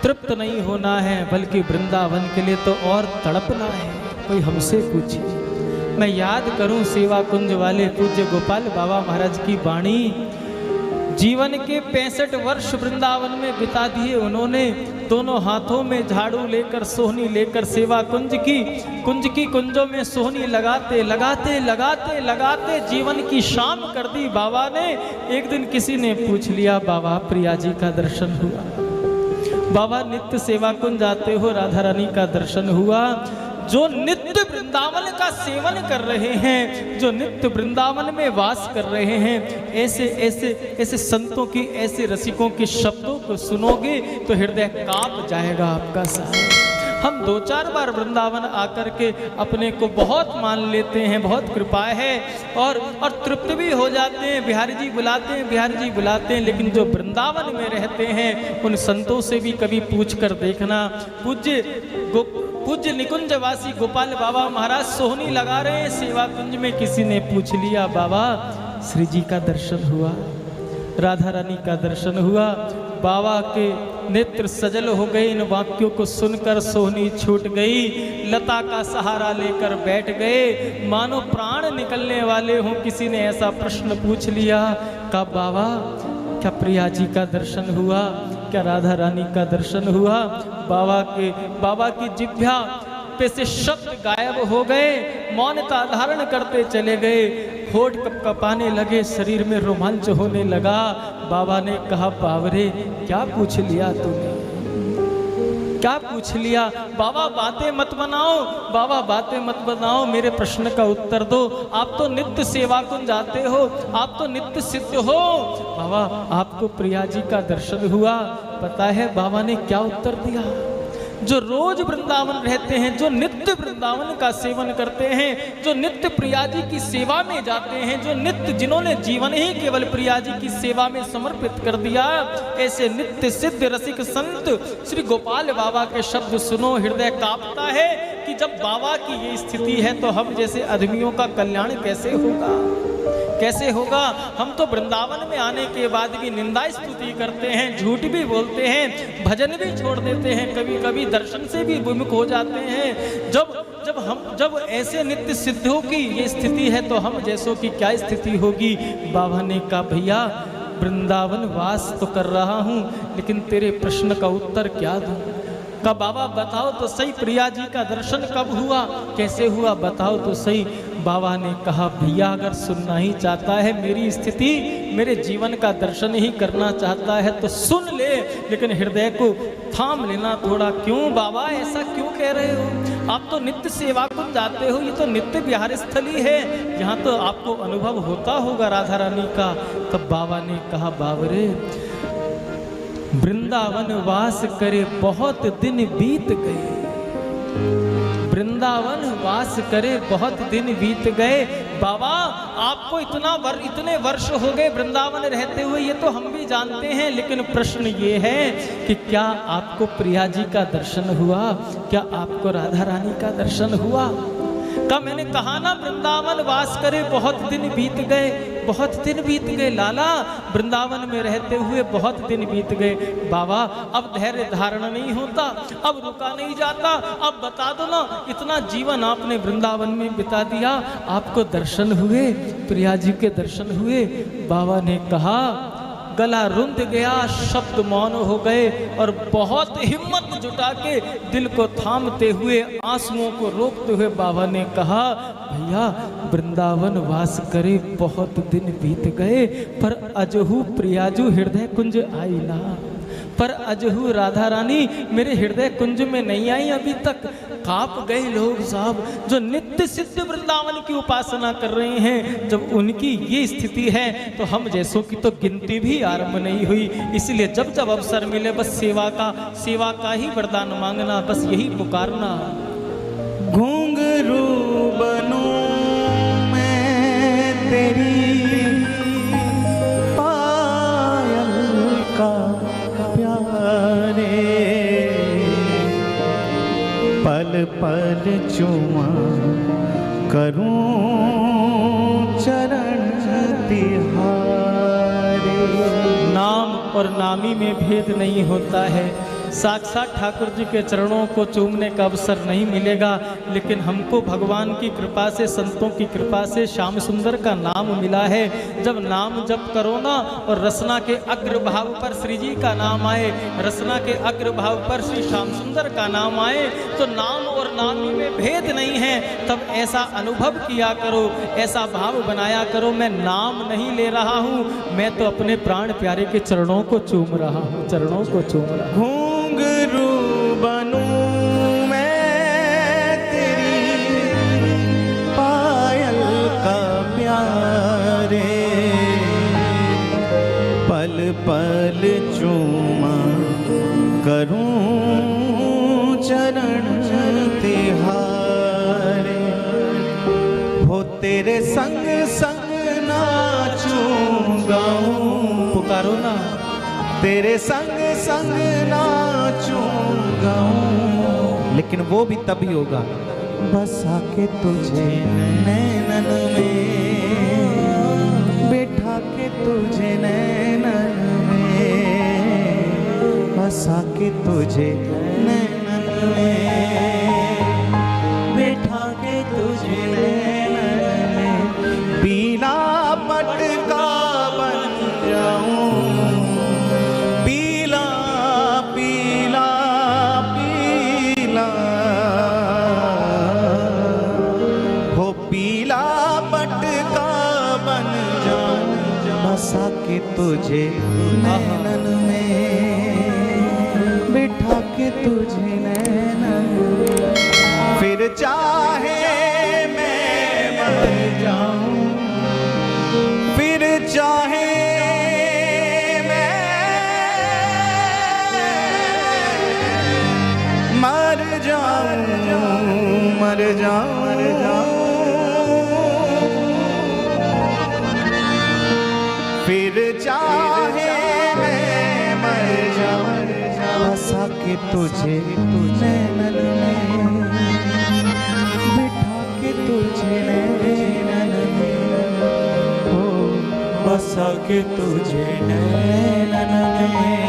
तृप्त नहीं होना है, बल्कि वृंदावन के लिए तो और तड़पना है। कोई हमसे पूछे, मैं याद करूं सेवा कुंज वाले पूज्य गोपाल बाबा महाराज की वाणी। जीवन के 65 वर्ष वृंदावन में बिता दिए उन्होंने। दोनों हाथों में झाड़ू लेकर, सोहनी लेकर सेवा कुंज की कुंजों में सोहनी लगाते लगाते लगाते लगाते जीवन की शाम कर दी बाबा ने। एक दिन किसी ने पूछ लिया, बाबा प्रिया जी का दर्शन हुआ? बाबा नित्य सेवा कुंज आते हो, राधा रानी का दर्शन हुआ? जो नित्य वृंदावन का सेवन कर रहे हैं, जो नित्य वृंदावन में वास कर रहे हैं, ऐसे ऐसे ऐसे संतों की, ऐसे रसिकों के शब्दों को सुनोगे तो हृदय कांप जाएगा आपका साहब। हम 2-4 बार वृंदावन आकर के अपने को बहुत मान लेते हैं, बहुत कृपा है, और तृप्त भी हो जाते हैं। बिहारी जी बुलाते हैं, बिहारी जी बुलाते हैं, लेकिन जो वृंदावन में रहते हैं उन संतों से भी कभी पूछ कर देखना। पूज्य निकुंजवासी गोपाल बाबा महाराज सोहनी लगा रहे हैं सेवा कुंज में, किसी ने पूछ लिया, बाबा श्री जी का दर्शन हुआ, राधा रानी का दर्शन हुआ? बाबा के नेत्र सजल हो गए। इन वाक्यों को सुनकर सोहनी छूट गई, लता का सहारा लेकर बैठ गए, मानो प्राण निकलने वाले हों। किसी ने ऐसा प्रश्न पूछ लिया, का बाबा क्या प्रिया जी का दर्शन हुआ, क्या राधा रानी का दर्शन हुआ? बाबा की जिह्वा पे से शब्द गायब हो गए, मौनता धारण करते चले गए, होठ कपकपाने लगे, शरीर में रोमांच होने लगा। बाबा ने कहा, बावरे क्या पूछ लिया तूने, क्या पूछ लिया? बाबा बातें मत बनाओ, बाबा बातें मत बनाओ, मेरे प्रश्न का उत्तर दो। आप तो नित्य सेवा कुंज जाते हो, आप तो नित्य सिद्ध हो, बाबा आपको प्रिया जी का दर्शन हुआ? पता है बाबा ने क्या उत्तर दिया? जो रोज वृंदावन रहते हैं, जो नित्य वृंदावन का सेवन करते हैं, जो नित्य प्रिया जी की सेवा में जाते हैं, जो नित्य जिन्होंने जीवन ही केवल प्रिया जी की सेवा में समर्पित कर दिया, ऐसे नित्य सिद्ध रसिक संत श्री गोपाल बाबा के शब्द सुनो, हृदय कांपता है कि जब बाबा की ये स्थिति है तो हम जैसे आदमियों का कल्याण कैसे होगा, कैसे होगा? हम तो वृंदावन में आने के बाद भी निंदा स्तुति करते हैं, झूठ भी बोलते हैं, भजन भी छोड़ देते हैं, कभी कभी दर्शन से भी विमुख हो जाते हैं। जब ऐसे नित्य सिद्धों की ये स्थिति है तो हम जैसों की क्या स्थिति होगी? बाबा ने कहा, भैया वृंदावन वास तो कर रहा हूँ, लेकिन तेरे प्रश्न का उत्तर क्या दूँ? का बाबा बताओ तो सही, प्रिया जी का दर्शन कब हुआ, कैसे हुआ, बताओ तो सही। बाबा ने कहा, भैया अगर सुनना ही चाहता है मेरी स्थिति, मेरे जीवन का दर्शन ही करना चाहता है तो सुन ले, लेकिन हृदय को थाम लेना थोड़ा। क्यों बाबा ऐसा क्यों कह रहे हो? आप तो नित्य सेवा कुंज जाते हो, ये तो नित्य विहार स्थली है, यहाँ तो आपको अनुभव होता होगा राधा रानी का। तब बाबा ने कहा, बाबरे वृंदावन वास करे बहुत दिन बीत गए, वृंदावन वास करे बहुत दिन बीत गए। बाबा आपको इतने वर्ष हो गए वृंदावन रहते हुए, ये तो हम भी जानते हैं, लेकिन प्रश्न ये है कि क्या आपको प्रिया जी का दर्शन हुआ, क्या आपको राधा रानी का दर्शन हुआ? का मैंने कहा ना वृंदावन वास करे बहुत दिन बीत गए, बहुत दिन बीत गए लाला, वृंदावन में रहते हुए बहुत दिन बीत गए। बाबा अब धैर्य धारण नहीं होता, अब रुका नहीं जाता, अब बता दो ना, इतना जीवन आपने वृंदावन में बिता दिया, आपको दर्शन हुए, प्रिया जी के दर्शन हुए? बाबा ने कहा, गला रुंध गया, शब्द मौन हो गए, और बहुत हिम्मत जुटा के दिल को थामते हुए, आंसुओं को रोकते हुए बाबा ने कहा, भैया वृंदावन वास करे बहुत दिन बीत गए, पर अजहू प्रियाजू हृदय कुंज आई ना, पर अजहू राधा रानी मेरे हृदय कुंज में नहीं आई अभी तक। कांप गए लोग साहब, जो नित्य सिद्ध वृंदावन की उपासना कर रहे हैं, जब उनकी ये स्थिति है तो हम जैसों की तो गिनती भी आरंभ नहीं हुई। इसलिए जब जब अवसर मिले बस सेवा का ही वरदान मांगना, बस यही पुकारना। घुंघरू बनूं मैं तेरी पायल का प्यारे, पल पल चुमा करूं चरण तिहारे। नाम और नामी में भेद नहीं होता है, साक्षात ठाकुर जी के चरणों को चूमने का अवसर नहीं मिलेगा, लेकिन हमको भगवान की कृपा से, संतों की कृपा से श्याम सुंदर का नाम मिला है। जब नाम जप करो ना और रसना के अग्रभाव पर श्री जी का नाम आए, रसना के अग्रभाव पर श्री श्याम सुंदर का नाम आए, तो नाम और नामी में भेद नहीं है। तब ऐसा अनुभव किया करो, ऐसा भाव बनाया करो, मैं नाम नहीं ले रहा हूँ, मैं तो अपने प्राण प्यारे के चरणों को चूम रहा हूँ, चरणों को चूम रहा हूँ। घुंघरू बनूं मैं तेरी चूमा करूं चरण तिहारे, हो तेरे संग संग नाचूं गाऊं, पुकारो ना, तेरे संग संग नाचूं गाऊं, लेकिन वो भी तभी होगा बसा के तुझे नैनन में, बैठा के तुझे नैनन में, बसा के तुझे नैनन में, बैठा के तुझे नैनन में, पीला पटका बन जाऊं, पीला पीला पीला, हो पीला पटका बन जाऊं, बसा के तुझे नैनन में, बिठा के तुझे नैनन, फिर चाहे मैं मर जाऊं, फिर चाहे मर जाऊं, मर जाऊं, मर जाऊं, फिर चाहे मैं मर जाऊं, बसा के तुझे नैनन में, बिठा के तुझे नैनन में, हो बसा के तुझे नैनन में,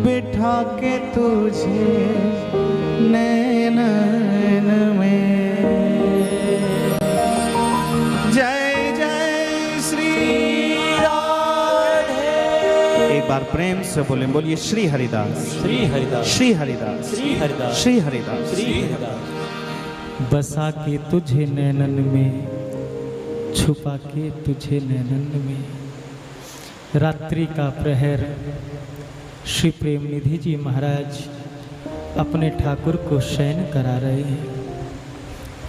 बिठा के तुझे नैनन में। जय जय श्री राधे। एक बार प्रेम से बोलिए श्री हरिदास, श्री हरिदास, श्री हरिदास, श्री हरिदास, श्री हरिदास, श्री हरिदास। बसा के तुझे नैनन में, छुपा के तुझे नैनन में, रात्रि का प्रहर श्री प्रेम निधि जी महाराज अपने ठाकुर को शयन करा रहे हैं,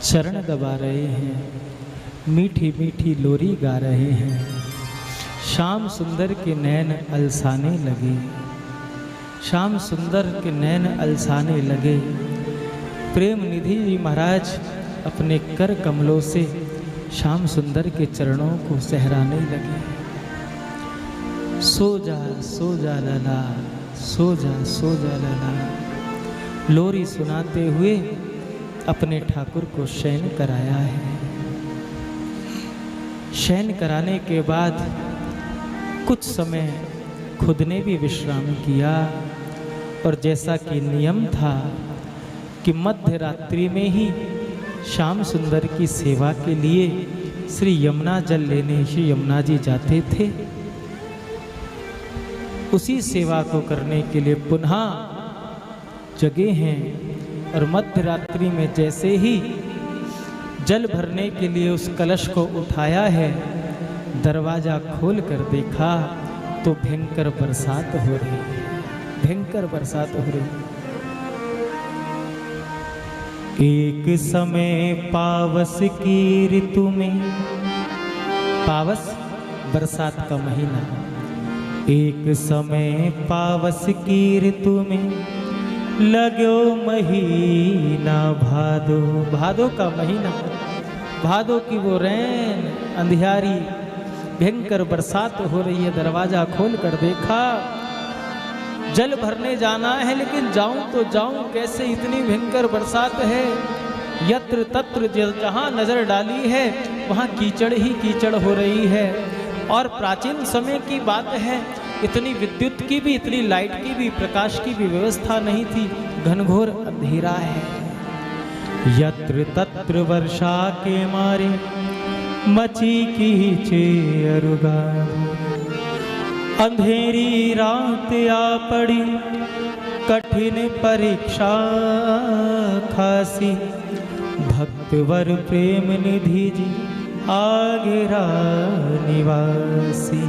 चरण दबा रहे हैं, मीठी मीठी लोरी गा रहे हैं। श्याम सुंदर के नैन अलसाने लगे, श्याम सुंदर के नैन अलसाने लगे। प्रेम निधि जी महाराज अपने कर कमलों से श्याम सुंदर के चरणों को सहराने लगे। सो जा लाला, सो जा लाला, लोरी सुनाते हुए अपने ठाकुर को शयन कराया है। शयन कराने के बाद कुछ समय खुद ने भी विश्राम किया, और जैसा कि नियम था कि मध्य रात्रि में ही श्याम सुंदर की सेवा के लिए श्री यमुना जल लेने श्री यमुना जी जाते थे, उसी सेवा को करने के लिए पुनः जगे हैं। और मध्य रात्रि में जैसे ही जल भरने के लिए उस कलश को उठाया है, दरवाजा खोल कर देखा तो भयंकर बरसात हो रही है, भयंकर बरसात हो रही। एक समय पावस की ऋतु में, पावस बरसात का महीना, एक समय पावस की ऋतु में लगो महीना भादो, भादो का महीना, भादो की वो रैन अंधियारी भयंकर बरसात हो रही है। दरवाजा खोल कर देखा, जल भरने जाना है, लेकिन जाऊं तो जाऊं कैसे, इतनी भयंकर बरसात है। यत्र तत्र जहां नजर डाली है वहां कीचड़ ही कीचड़ हो रही है। और प्राचीन समय की बात है, इतनी विद्युत की भी, इतनी लाइट की भी, प्रकाश की भी व्यवस्था नहीं थी, घनघोर अंधेरा है। यत्र तत्र वर्षा के मारे मची कीचे अरुगा, अंधेरी रात आ पड़ी कठिन परीक्षा खासी, भक्तवर प्रेम निधि जी आगरा निवासी।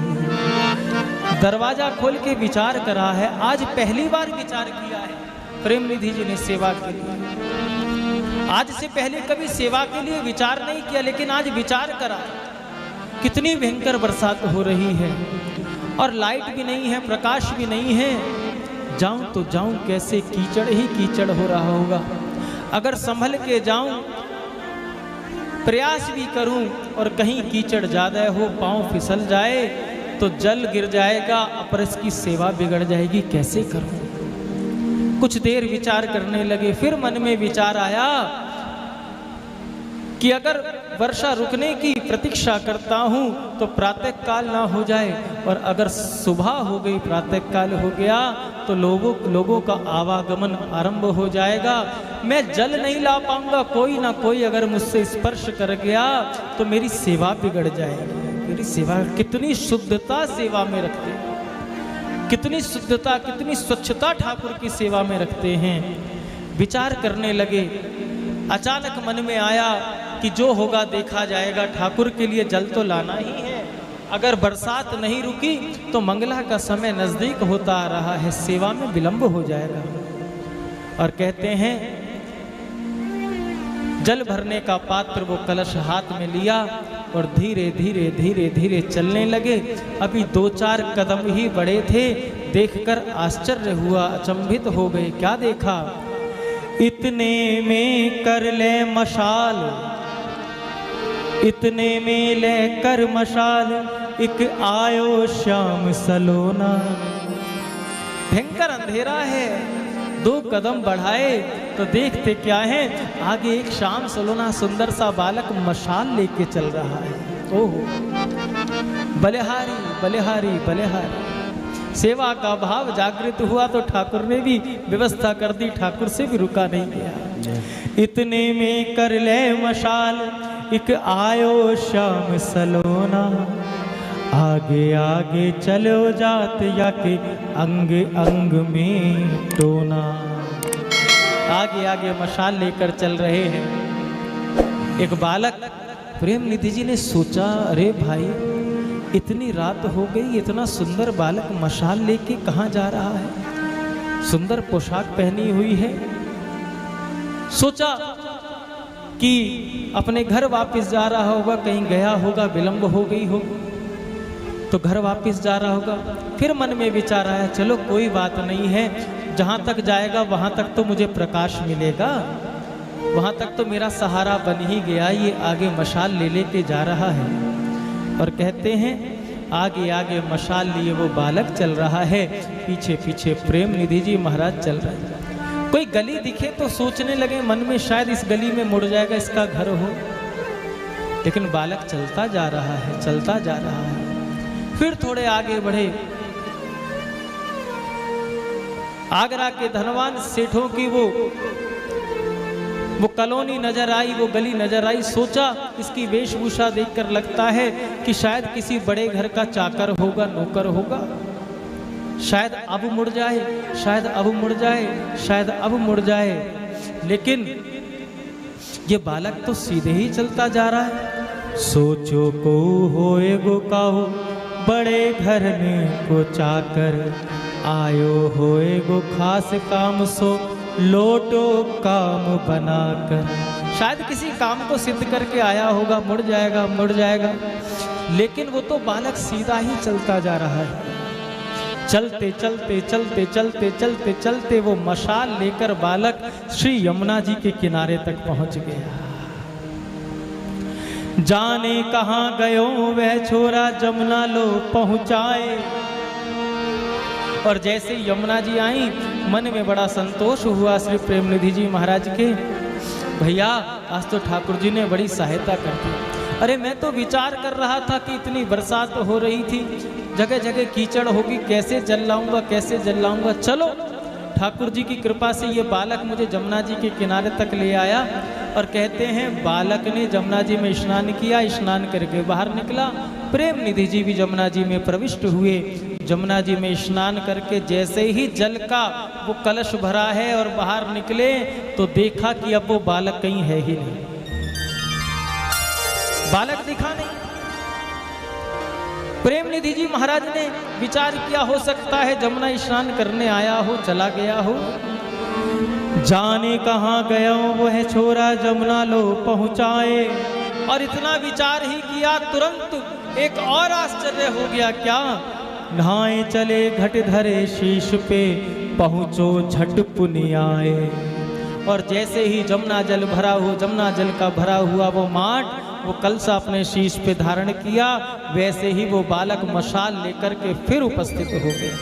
दरवाजा खोल के विचार करा है, आज पहली बार विचार किया है प्रेम निधि जी ने सेवा के लिए। आज से पहले कभी सेवा के लिए विचार नहीं किया, लेकिन आज विचार करा। कितनी भयंकर बरसात हो रही है और लाइट भी नहीं है, प्रकाश भी नहीं है। जाऊं तो जाऊं कैसे, कीचड़ ही कीचड़ हो रहा होगा। अगर संभल के जाऊं, प्रयास भी करूं और कहीं कीचड़ ज्यादा हो, पांव फिसल जाए तो जल गिर जाएगा, अपरस की सेवा बिगड़ जाएगी, कैसे करूं। कुछ देर विचार करने लगे, फिर मन में विचार आया कि अगर वर्षा रुकने की प्रतीक्षा करता हूं तो प्रातः काल ना हो जाए, और अगर सुबह हो गई, प्रातः काल हो गया तो लोगों का आवागमन आरंभ हो जाएगा, मैं जल नहीं ला पाऊंगा, कोई ना कोई अगर मुझसे स्पर्श कर गया तो मेरी सेवा बिगड़ जाएगी। मेरी सेवा, कितनी शुद्धता सेवा में रखते हैं, कितनी शुद्धता, कितनी स्वच्छता ठाकुर की सेवा में रखते हैं। विचार करने लगे, अचानक मन में आया कि जो होगा देखा जाएगा, ठाकुर के लिए जल तो लाना ही है। अगर बरसात नहीं रुकी तो मंगला का समय नजदीक होता आ रहा है, सेवा में विलंब हो जाएगा। और कहते हैं जल भरने का पात्र, वो कलश हाथ में लिया और धीरे धीरे धीरे धीरे चलने लगे। अभी 2-4 कदम ही बढ़े थे, देखकर आश्चर्य हुआ, अचंभित हो गए। क्या देखा? इतने में कर ले मशाल, इतने में ले कर मशाल, एक आयो श्याम सलोना। भयंकर अंधेरा है, 2 कदम बढ़ाए तो देखते क्या है, आगे एक श्याम सलोना सुंदर सा बालक मशाल लेके चल रहा है। ओहो, बलिहारी बलिहारी बलिहारी। सेवा का भाव जागृत हुआ तो ठाकुर ने भी व्यवस्था कर दी, ठाकुर से भी रुका नहीं गया। इतने में कर ले मशाल, एक आयो श्याम सलोना, आगे आगे चलो जात या के अंग अंग में टोना। आगे आगे मशाल लेकर चल रहे हैं। एक बालक, प्रेम निधि जी ने सोचा, अरे भाई इतनी रात हो गई, इतना सुंदर बालक मशाल लेके कहाँ जा रहा है, सुंदर पोशाक पहनी हुई है। सोचा कि अपने घर वापस जा रहा होगा, कहीं गया होगा, विलंब हो गई हो तो घर वापस जा रहा होगा। फिर मन में विचार आया, चलो कोई बात नहीं है, जहाँ तक जाएगा वहाँ तक तो मुझे प्रकाश मिलेगा, वहाँ तक तो मेरा सहारा बन ही गया, ये आगे मशाल ले लेके जा रहा है। और कहते हैं आगे आगे मशाल लिए वो बालक चल रहा है, पीछे पीछे प्रेम निधि जी महाराज चल रहे हैं। कोई गली दिखे तो सोचने लगे मन में, शायद इस गली में मुड़ जाएगा, इसका घर हो, लेकिन बालक चलता जा रहा है, चलता जा रहा है। फिर थोड़े आगे बढ़े, आगरा के धनवान सेठों की वो कॉलोनी नजर आई, वो गली नजर आई। सोचा इसकी वेशभूषा देखकर लगता है कि शायद किसी बड़े घर का चाकर होगा, नौकर होगा, शायद अब मुड़ जाए, शायद अब मुड़ जाए, शायद अब मुड़ जाए। लेकिन ये बालक तो सीधे ही चलता जा रहा है। सोचो को होए गो काहो, बड़े घर ने को चाकर, आयो होए गो खास काम, सो लोटो काम बनाकर। शायद किसी काम को सिद्ध करके आया होगा, मुड़ जाएगा, मुड़ जाएगा, लेकिन वो तो बालक सीधा ही चलता जा रहा है। चलते चलते चलते चलते चलते चलते वो मशाल लेकर बालक श्री यमुना जी के किनारे तक पहुंच गया। जाने कहाँ गयो वह छोरा, जमुना लो पहुंचाए। और जैसे यमुना जी आई, मन में बड़ा संतोष हुआ श्री प्रेम निधि जी महाराज के, भैया आज तो ठाकुर जी ने बड़ी सहायता कर दी। अरे मैं तो विचार कर रहा था कि इतनी बरसात हो रही थी, जगह जगह कीचड़ होगी, कैसे जल लाऊंगा, कैसे जल लाऊंगा। चलो ठाकुर जी की कृपा से ये बालक मुझे जमुना जी के किनारे तक ले आया। और कहते हैं बालक ने जमुना जी में स्नान किया, स्नान करके बाहर निकला। प्रेम निधि जी भी जमुना जी में प्रविष्ट हुए। जमुना जी में स्नान करके जैसे ही जल का वो कलश भरा है और बाहर निकले तो देखा कि अब वो बालक कहीं है ही नहीं, बालक दिखा नहीं। प्रेम निधि जी महाराज ने विचार किया, हो सकता है जमुना स्नान करने आया हो, चला गया हो। जाने कहाँ गया वह छोरा, जमुना लो पहुँचाए। और इतना विचार ही किया, तुरंत एक और आश्चर्य हो गया, क्या? नहाए चले घट धरे शीश पे, पहुँचो झट पुनि आए। और जैसे ही जमुना जल भरा हो, जमुना जल का भरा हुआ वो माट, वो कलशा अपने शीश पे धारण किया, वैसे ही वो बालक मशाल लेकर के फिर उपस्थित हो गया,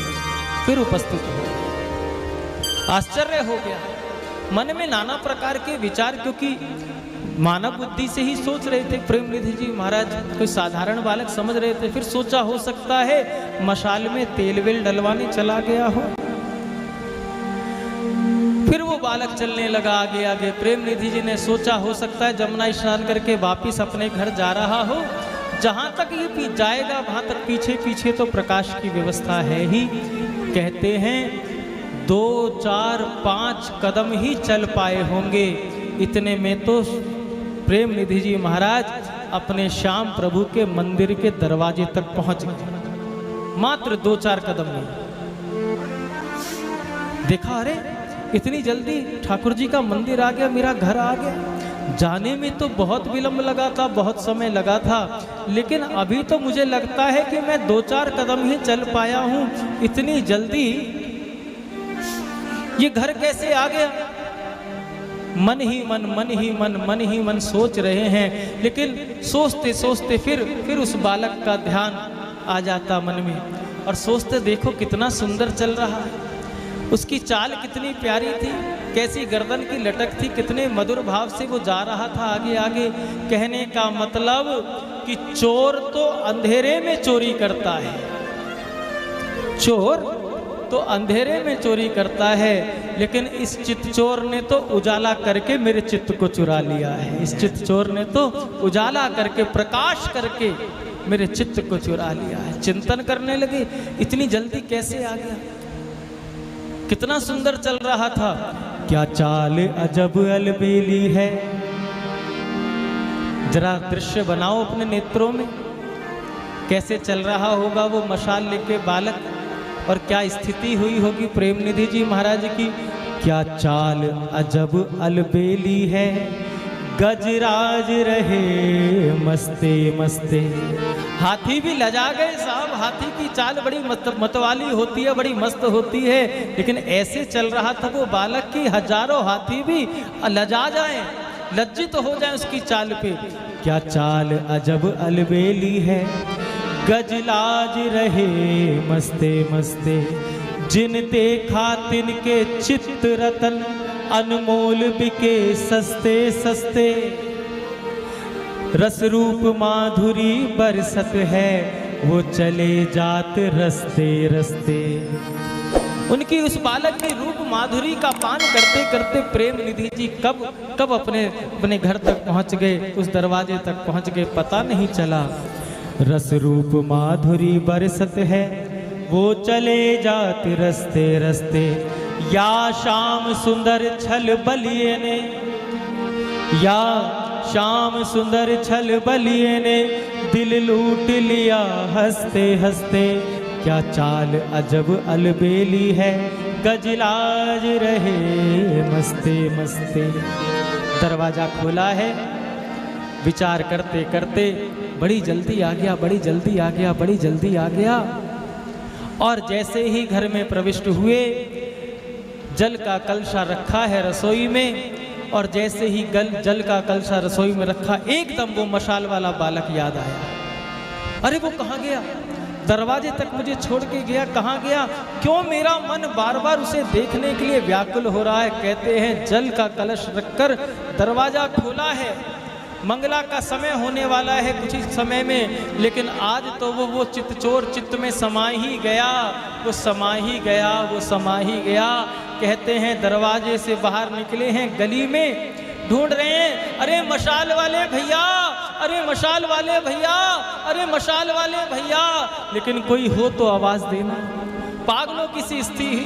फिर उपस्थित हो गया। आश्चर्य हो गया, मन में नाना प्रकार के विचार, क्योंकि मानव बुद्धि से ही सोच रहे थे प्रेम निधि जी महाराज, कोई साधारण बालक समझ रहे थे। फिर सोचा हो सकता है मशाल में तेल वेल डलवाने चला गया हो। फिर वो बालक चलने लगा आगे आगे। प्रेम निधि जी ने सोचा हो सकता है जमुना स्नान करके वापिस अपने घर जा रहा हो, जहाँ तक ये जाएगा वहाँ तक पीछे पीछे तो प्रकाश की व्यवस्था है ही। कहते हैं 2, 4, 5 कदम ही चल पाए होंगे, इतने में तो प्रेम निधि जी महाराज अपने श्याम प्रभु के मंदिर के दरवाजे तक पहुंच गए, मात्र 2-4 कदम में। देखा, अरे इतनी जल्दी ठाकुर जी का मंदिर आ गया, मेरा घर आ गया। जाने में तो बहुत विलंब लगा था, बहुत समय लगा था, लेकिन अभी तो मुझे लगता है कि मैं 2-4 कदम ही चल पाया हूं। इतनी जल्दी ये घर कैसे आ गया? मन ही मन, मन ही मन, मन ही मन सोच रहे हैं। लेकिन सोचते सोचते फिर उस बालक का ध्यान आ जाता मन में, और सोचते देखो कितना सुंदर चल रहा है, उसकी चाल कितनी प्यारी थी, कैसी गर्दन की लटक थी, कितने मधुर भाव से वो जा रहा था आगे आगे। कहने का मतलब कि चोर तो अंधेरे में चोरी करता है, चोर तो अंधेरे में चोरी करता है, लेकिन इस चित्त चोर ने तो उजाला करके मेरे चित्त को चुरा लिया है। इस चित्त चोर ने तो उजाला करके, प्रकाश करके मेरे चित्त को चुरा लिया है। चिंतन करने लगे, इतनी जल्दी कैसे आ गया, कितना सुंदर चल रहा था। क्या चाल अजब अलबेली है, जरा दृश्य बनाओ अपने नेत्रों में, कैसे चल रहा होगा वो मशाल लेके बालक, और क्या स्थिति हुई होगी प्रेम निधि जी महाराज की। क्या चाल अजब अलबेली है, गजराज रहे मस्ते मस्ते। हाथी भी लजा गए साहब, हाथी की चाल बड़ी मतवाली होती है, बड़ी मस्त होती है, लेकिन ऐसे चल रहा था वो बालक की हजारों हाथी भी लजा जाएं, लज्जित हो जाएं उसकी चाल पे। क्या चाल अजब अलबेली है, गजलाज रहे मस्ते मस्ते। जिन देखा तिनके चित्त रतन, अनमोल बिके सस्ते सस्ते। रस रूप माधुरी बरसत है, वो चले जात रस्ते रस्ते। उनकी उस बालक की रूप माधुरी का पान करते करते प्रेम निधि जी कब अपने घर तक पहुंच गए, उस दरवाजे तक पहुंच गए, पता नहीं चला। रस रूप माधुरी बरसत है, वो चले जात रस्ते रस्ते। या शाम सुंदर छल बलिए ने, या शाम सुंदर छल बलिए ने, दिल लूट लिया हंसते हंसते। क्या चाल अजब अलबेली है, गजलाज रहे मस्ते मस्ते। दरवाजा खोला है, विचार करते करते बड़ी जल्दी आ गया, बड़ी जल्दी आ गया, बड़ी जल्दी आ गया। और जैसे ही घर में प्रविष्ट हुए, जल का कलशा रखा है रसोई में, और जैसे ही जल का कलशा रसोई में रखा, एकदम वो मशाल वाला बालक याद आया। अरे वो कहाँ गया, दरवाजे तक मुझे छोड़ के गया, कहाँ गया? क्यों मेरा मन बार बार उसे देखने के लिए व्याकुल हो रहा है। कहते हैं जल का कलश रखकर दरवाजा खोला है, मंगला का समय होने वाला है कुछ ही समय में, लेकिन आज तो वो चित्तचोर चित्त में समा ही गया, वो समा ही गया, वो समा ही गया। कहते हैं दरवाजे से बाहर निकले हैं, गली में ढूंढ रहे हैं, अरे मशाल वाले भैया, अरे मशाल वाले भैया, अरे मशाल वाले भैया, लेकिन कोई हो तो आवाज देना। पागलों की सी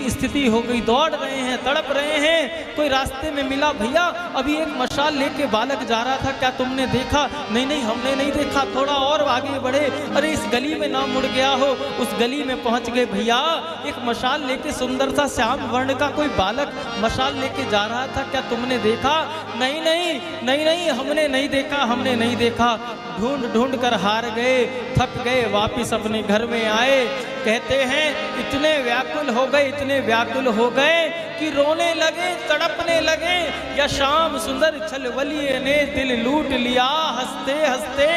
स्थिति हो गई, दौड़ रहे हैं, तड़प रहे हैं। कोई रास्ते में मिला, भैया अभी एक मशाल लेके बालक जा रहा था, क्या तुमने देखा? नहीं नहीं हमने नहीं देखा, थोड़ा और आगे बढ़े, अरे इस गली में ना मुड़ गया हो। उस गली में पहुंच गए, भैया एक मशाल लेके सुंदर सा श्याम वर्ण का कोई बालक मशाल लेके जा रहा था, क्या तुमने देखा? नहीं नहीं नहीं नहीं हमने नहीं देखा, हमने नहीं देखा। ढूंढ ढूंढ कर हार गए, थक गए, वापिस अपने घर में आए। कहते हैं इतने व्याकुल हो गए, इतने व्याकुल हो गए कि रोने लगे, तड़पने लगे। या श्याम सुंदर छलवलिए ने दिल लूट लिया, हंसते हंसते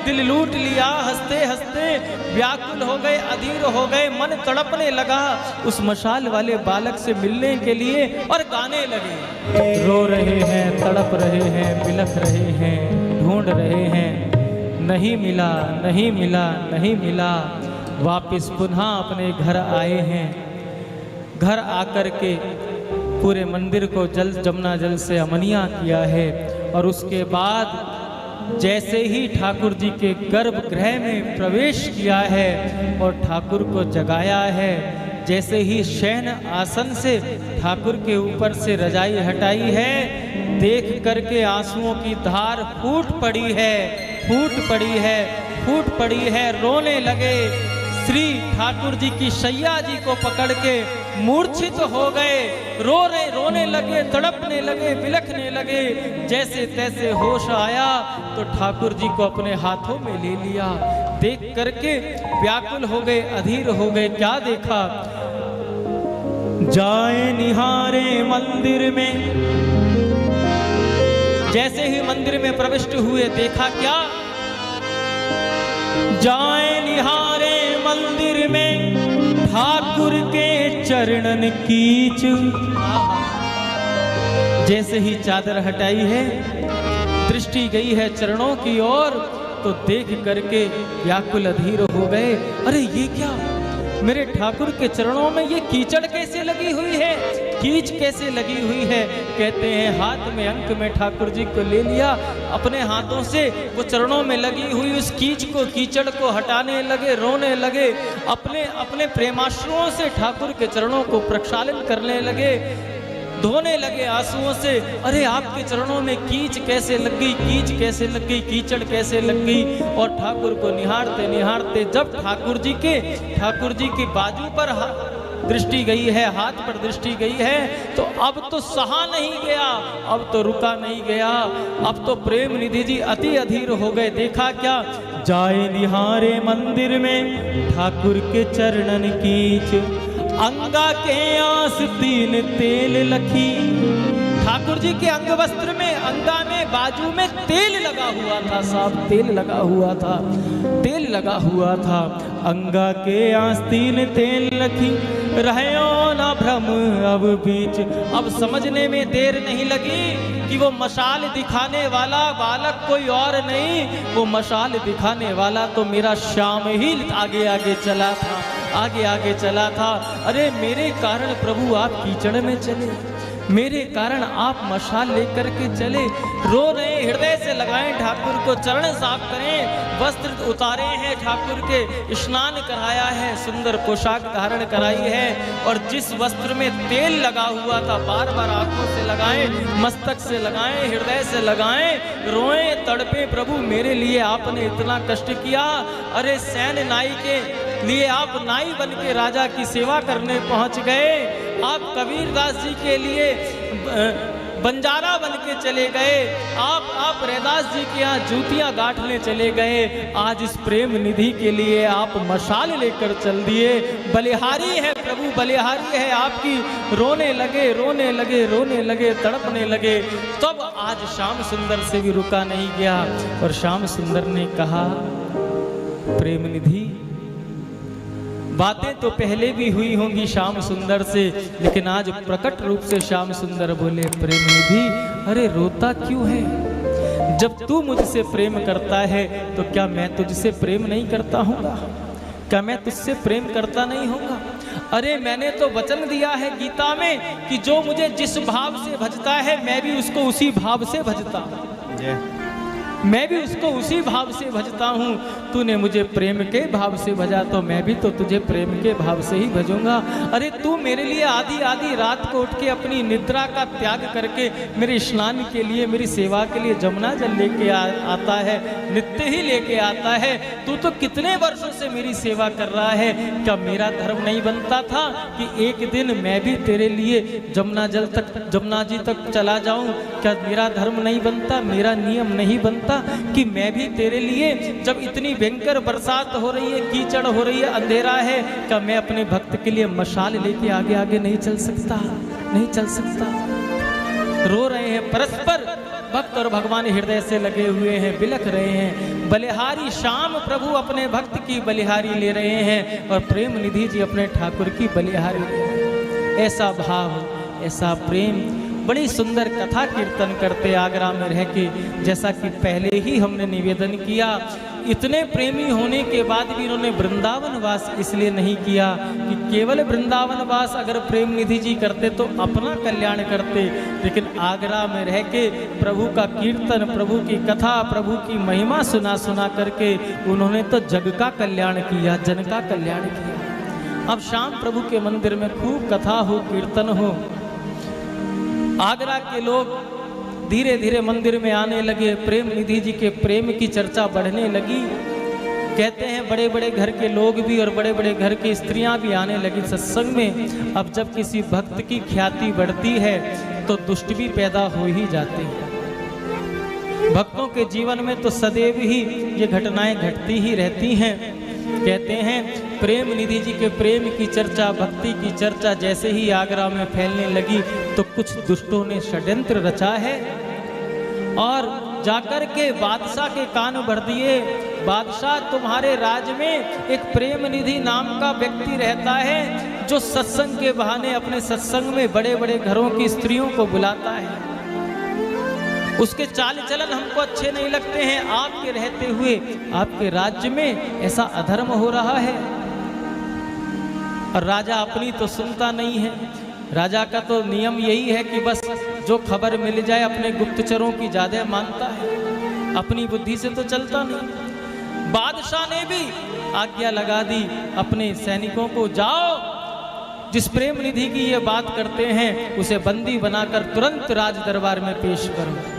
दिल लूट लिया, हंसते हंसते व्याकुल हो गए, अधीर हो गए, मन तड़पने लगा उस मशाल वाले बालक से मिलने के लिए और गाने लगे। रो रहे हैं, तड़प रहे हैं, बिलख रहे हैं, ढूंढ रहे हैं, नहीं मिला, नहीं मिला, नहीं मिला। वापिस पुनः अपने घर आए हैं। घर आकर के पूरे मंदिर को जल जमुना जल से अमनिया किया है। और उसके बाद जैसे ही ठाकुर जी के गर्भगृह में प्रवेश किया है और ठाकुर को जगाया है, जैसे ही शयन आसन से ठाकुर के ऊपर से रजाई हटाई है, देख करके आंसुओं की धार फूट पड़ी है, फूट पड़ी है, फूट पड़ी है। रोने लगे, श्री ठाकुर जी की शैया जी को पकड़ के मूर्छित हो गए, रोने लगे, तड़पने लगे, बिलखने लगे। जैसे तैसे होश आया तो ठाकुर जी को अपने हाथों में ले लिया। देख करके व्याकुल हो गए, अधीर हो गए। क्या देखा? जाए निहारे मंदिर में, जैसे ही मंदिर में प्रविष्ट हुए देखा क्या? जाए निहारे मंदिर में ठाकुर के चरणन कीच। जैसे ही चादर हटाई है, दृष्टि गई है चरणों की ओर, तो देख करके व्याकुल अधीर हो गए। अरे ये क्या, मेरे ठाकुर के चरणों में ये कीचड़ कैसे लगी हुई है, कीच कैसे लगी हुई है? कहते हैं हाथ में अंक में ठाकुर जी को ले लिया, अपने हाथों से वो चरणों में लगी हुई उस कीच को, कीचड़ को हटाने लगे, रोने लगे, अपने अपने प्रेमाश्रुओं से ठाकुर के चरणों को प्रक्षालन करने लगे, धोने लगे आंसुओं से। अरे आपके चरणों में कीच कैसे लग गई, कीच कैसे लग गई, कीचड़ कैसे लग गई? और ठाकुर को निहारते निहारते जब ठाकुर जी के बाजू पर दृष्टि गई है, हाथ पर दृष्टि गई है, तो अब तो सहा नहीं गया, अब तो रुका नहीं गया, अब तो प्रेम निधि जी अति अधीर हो गए। देखा क्या? जाए निहारे मंदिर में ठाकुर के चरणन कीच, अंगा के आस्तीन तेल लखी। ठाकुर जी के अंग वस्त्र में, अंगा में, बाजू में तेल लगा हुआ था, साफ तेल लगा हुआ था, तेल लगा हुआ था। अंगा के आस्तीन तेल लखी, रहयो न भ्रम अब बीच। अब समझने में देर नहीं लगी कि वो मशाल दिखाने वाला बालक कोई और नहीं, वो मशाल दिखाने वाला तो मेरा श्याम ही आगे आगे चला था, आगे आगे चला था। अरे मेरे कारण प्रभु आप कीचड़ में चले, मेरे कारण आप मशाल लेकर के चले। रो रहे, हृदय से लगाएं ठाकुर को, चरण साफ करें, वस्त्र उतारे हैं ठाकुर के, स्नान कराया है, सुंदर पोशाक धारण कराई है, और जिस वस्त्र में तेल लगा हुआ था बार बार आंखों से लगाएं, मस्तक से लगाएं, हृदय से लगाएं, रोएं, तड़पे, प्रभु मेरे लिए आपने इतना कष्ट किया। अरे सैन नाई के लिए आप नाई बन के राजा की सेवा करने पहुंच गए, आप कबीरदास जी के लिए बंजारा बन के चले गए, आप रैदास जी के यहाँ जूतियाँ गांठने चले गए। आज इस प्रेम निधि के लिए आप मशाल लेकर चल दिए। बलिहारी है प्रभु, बलिहारी है आपकी। रोने लगे, रोने लगे, रोने लगे, तड़पने लगे। तब आज श्याम सुंदर से भी रुका नहीं गया और श्याम सुंदर ने कहा, प्रेम निधि, बातें तो पहले भी हुई होंगी श्याम सुंदर से, लेकिन आज प्रकट रूप से श्याम सुंदर बोले, प्रेम निधि, अरे रोता क्यों है? जब तू मुझसे प्रेम करता है तो क्या मैं तुझसे प्रेम नहीं करता हूँगा? क्या मैं तुझसे प्रेम करता नहीं होगा? अरे मैंने तो वचन दिया है गीता में कि जो मुझे जिस भाव से भजता है मैं भी उसको उसी भाव से भजता हूँ, मैं भी उसको उसी भाव से भजता हूँ। तूने मुझे प्रेम के भाव से भजा तो मैं भी तो तुझे प्रेम के भाव से ही भजूंगा। अरे तू मेरे लिए आधी आधी रात को उठ के अपनी निद्रा का त्याग करके मेरे स्नान के लिए, मेरी सेवा के लिए जमुना जल लेके आता है, नित्य ही लेके आता है। तू तो कितने वर्षों से मेरी सेवा कर रहा है, क्या मेरा धर्म नहीं बनता था कि एक दिन मैं भी तेरे लिए जमुना जी तक चला जाऊं? क्या मेरा धर्म नहीं बनता, मेरा नियम नहीं बनता लगता कि मैं भी तेरे लिए, जब इतनी भयंकर बरसात हो रही है, कीचड़ हो रही है, अंधेरा है, क्या मैं अपने भक्त के लिए मशाल लेके आगे आगे नहीं चल सकता? नहीं चल सकता। रो रहे हैं परस्पर, भक्त और भगवान हृदय से लगे हुए हैं, बिलख रहे हैं। बलिहारी श्याम प्रभु अपने भक्त की बलिहारी ले रहे हैं और प्रेम निधि जी अपने ठाकुर की बलिहारी ले रहे हैं। ऐसा भाव, ऐसा प्रेम, बड़ी सुंदर कथा कीर्तन करते आगरा में रह के। जैसा कि पहले ही हमने निवेदन किया, इतने प्रेमी होने के बाद भी इन्होंने वृंदावन वास इसलिए नहीं किया कि केवल वृंदावन वास अगर प्रेम निधि जी करते तो अपना कल्याण करते, लेकिन आगरा में रह के प्रभु का कीर्तन, प्रभु की कथा, प्रभु की महिमा सुना सुना करके उन्होंने तो जग का कल्याण किया, जन का कल्याण किया। अब शाम प्रभु के मंदिर में खूब कथा हो, कीर्तन हो, आगरा के लोग धीरे धीरे मंदिर में आने लगे, प्रेम निधि जी के प्रेम की चर्चा बढ़ने लगी। कहते हैं बड़े बड़े घर के लोग भी और बड़े बड़े घर की स्त्रियां भी आने लगी सत्संग में। अब जब किसी भक्त की ख्याति बढ़ती है तो दुष्ट भी पैदा हो ही जाते हैं। भक्तों के जीवन में तो सदैव ही ये घटनाएं घटती ही रहती हैं। कहते हैं प्रेम निधि जी के प्रेम की चर्चा, भक्ति की चर्चा जैसे ही आगरा में फैलने लगी तो कुछ दुष्टों ने षड्यंत्र रचा है और जाकर के बादशाह के कान भर दिए। बादशाह, तुम्हारे राज में एक प्रेम निधि नाम का व्यक्ति रहता है जो सत्संग के बहाने अपने सत्संग में बड़े बड़े घरों की स्त्रियों को बुलाता है। उसके चाल चलन हमको अच्छे नहीं लगते हैं। आपके रहते हुए आपके राज्य में ऐसा अधर्म हो रहा है। और राजा अपनी तो सुनता नहीं है। राजा का तो नियम यही है कि बस जो खबर मिल जाए अपने गुप्तचरों की ज्यादा मानता है, अपनी बुद्धि से तो चलता नहीं। बादशाह ने भी आज्ञा लगा दी अपने सैनिकों को, जाओ जिस प्रेम निधि की ये बात करते हैं उसे बंदी बनाकर तुरंत राज दरबार में पेश करो।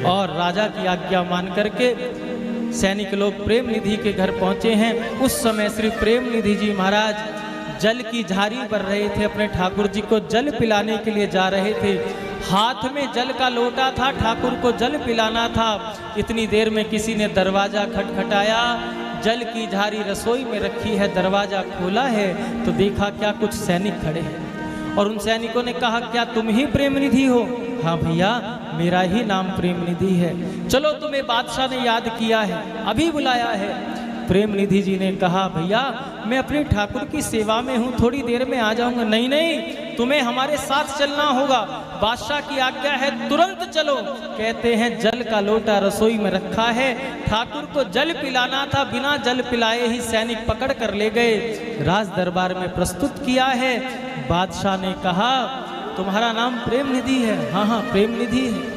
और राजा की आज्ञा मान करके सैनिक लोग प्रेम निधि के घर पहुंचे हैं। उस समय श्री प्रेम निधि जी महाराज जल की झारी भर रहे थे, अपने ठाकुर जी को जल पिलाने के लिए जा रहे थे। हाथ में जल का लोटा था, ठाकुर को जल पिलाना था। इतनी देर में किसी ने दरवाजा खटखटाया। जल की झारी रसोई में रखी है, दरवाजा खोला है तो देखा क्या कुछ सैनिक खड़े हैं। और उन सैनिकों ने कहा, क्या तुम ही प्रेम निधि हो? हाँ भैया, मेरा ही नाम प्रेम निधि है। चलो, तुम्हें बादशाह ने याद किया है, अभी बुलाया है। प्रेम निधि जी ने कहा, भैया मैं अपने ठाकुर की सेवा में हूँ, थोड़ी देर में आ जाऊंगा। नहीं नहीं, तुम्हें हमारे साथ चलना होगा, बादशाह की आज्ञा है, तुरंत चलो। कहते हैं जल का लोटा रसोई में रखा है, ठाकुर को जल पिलाना था, बिना जल पिलाए ही सैनिक पकड़ कर ले गए, राज दरबार में प्रस्तुत किया है। बादशाह ने कहा, तुम्हारा नाम प्रेम निधि है? हाँ हाँ, प्रेम निधि है।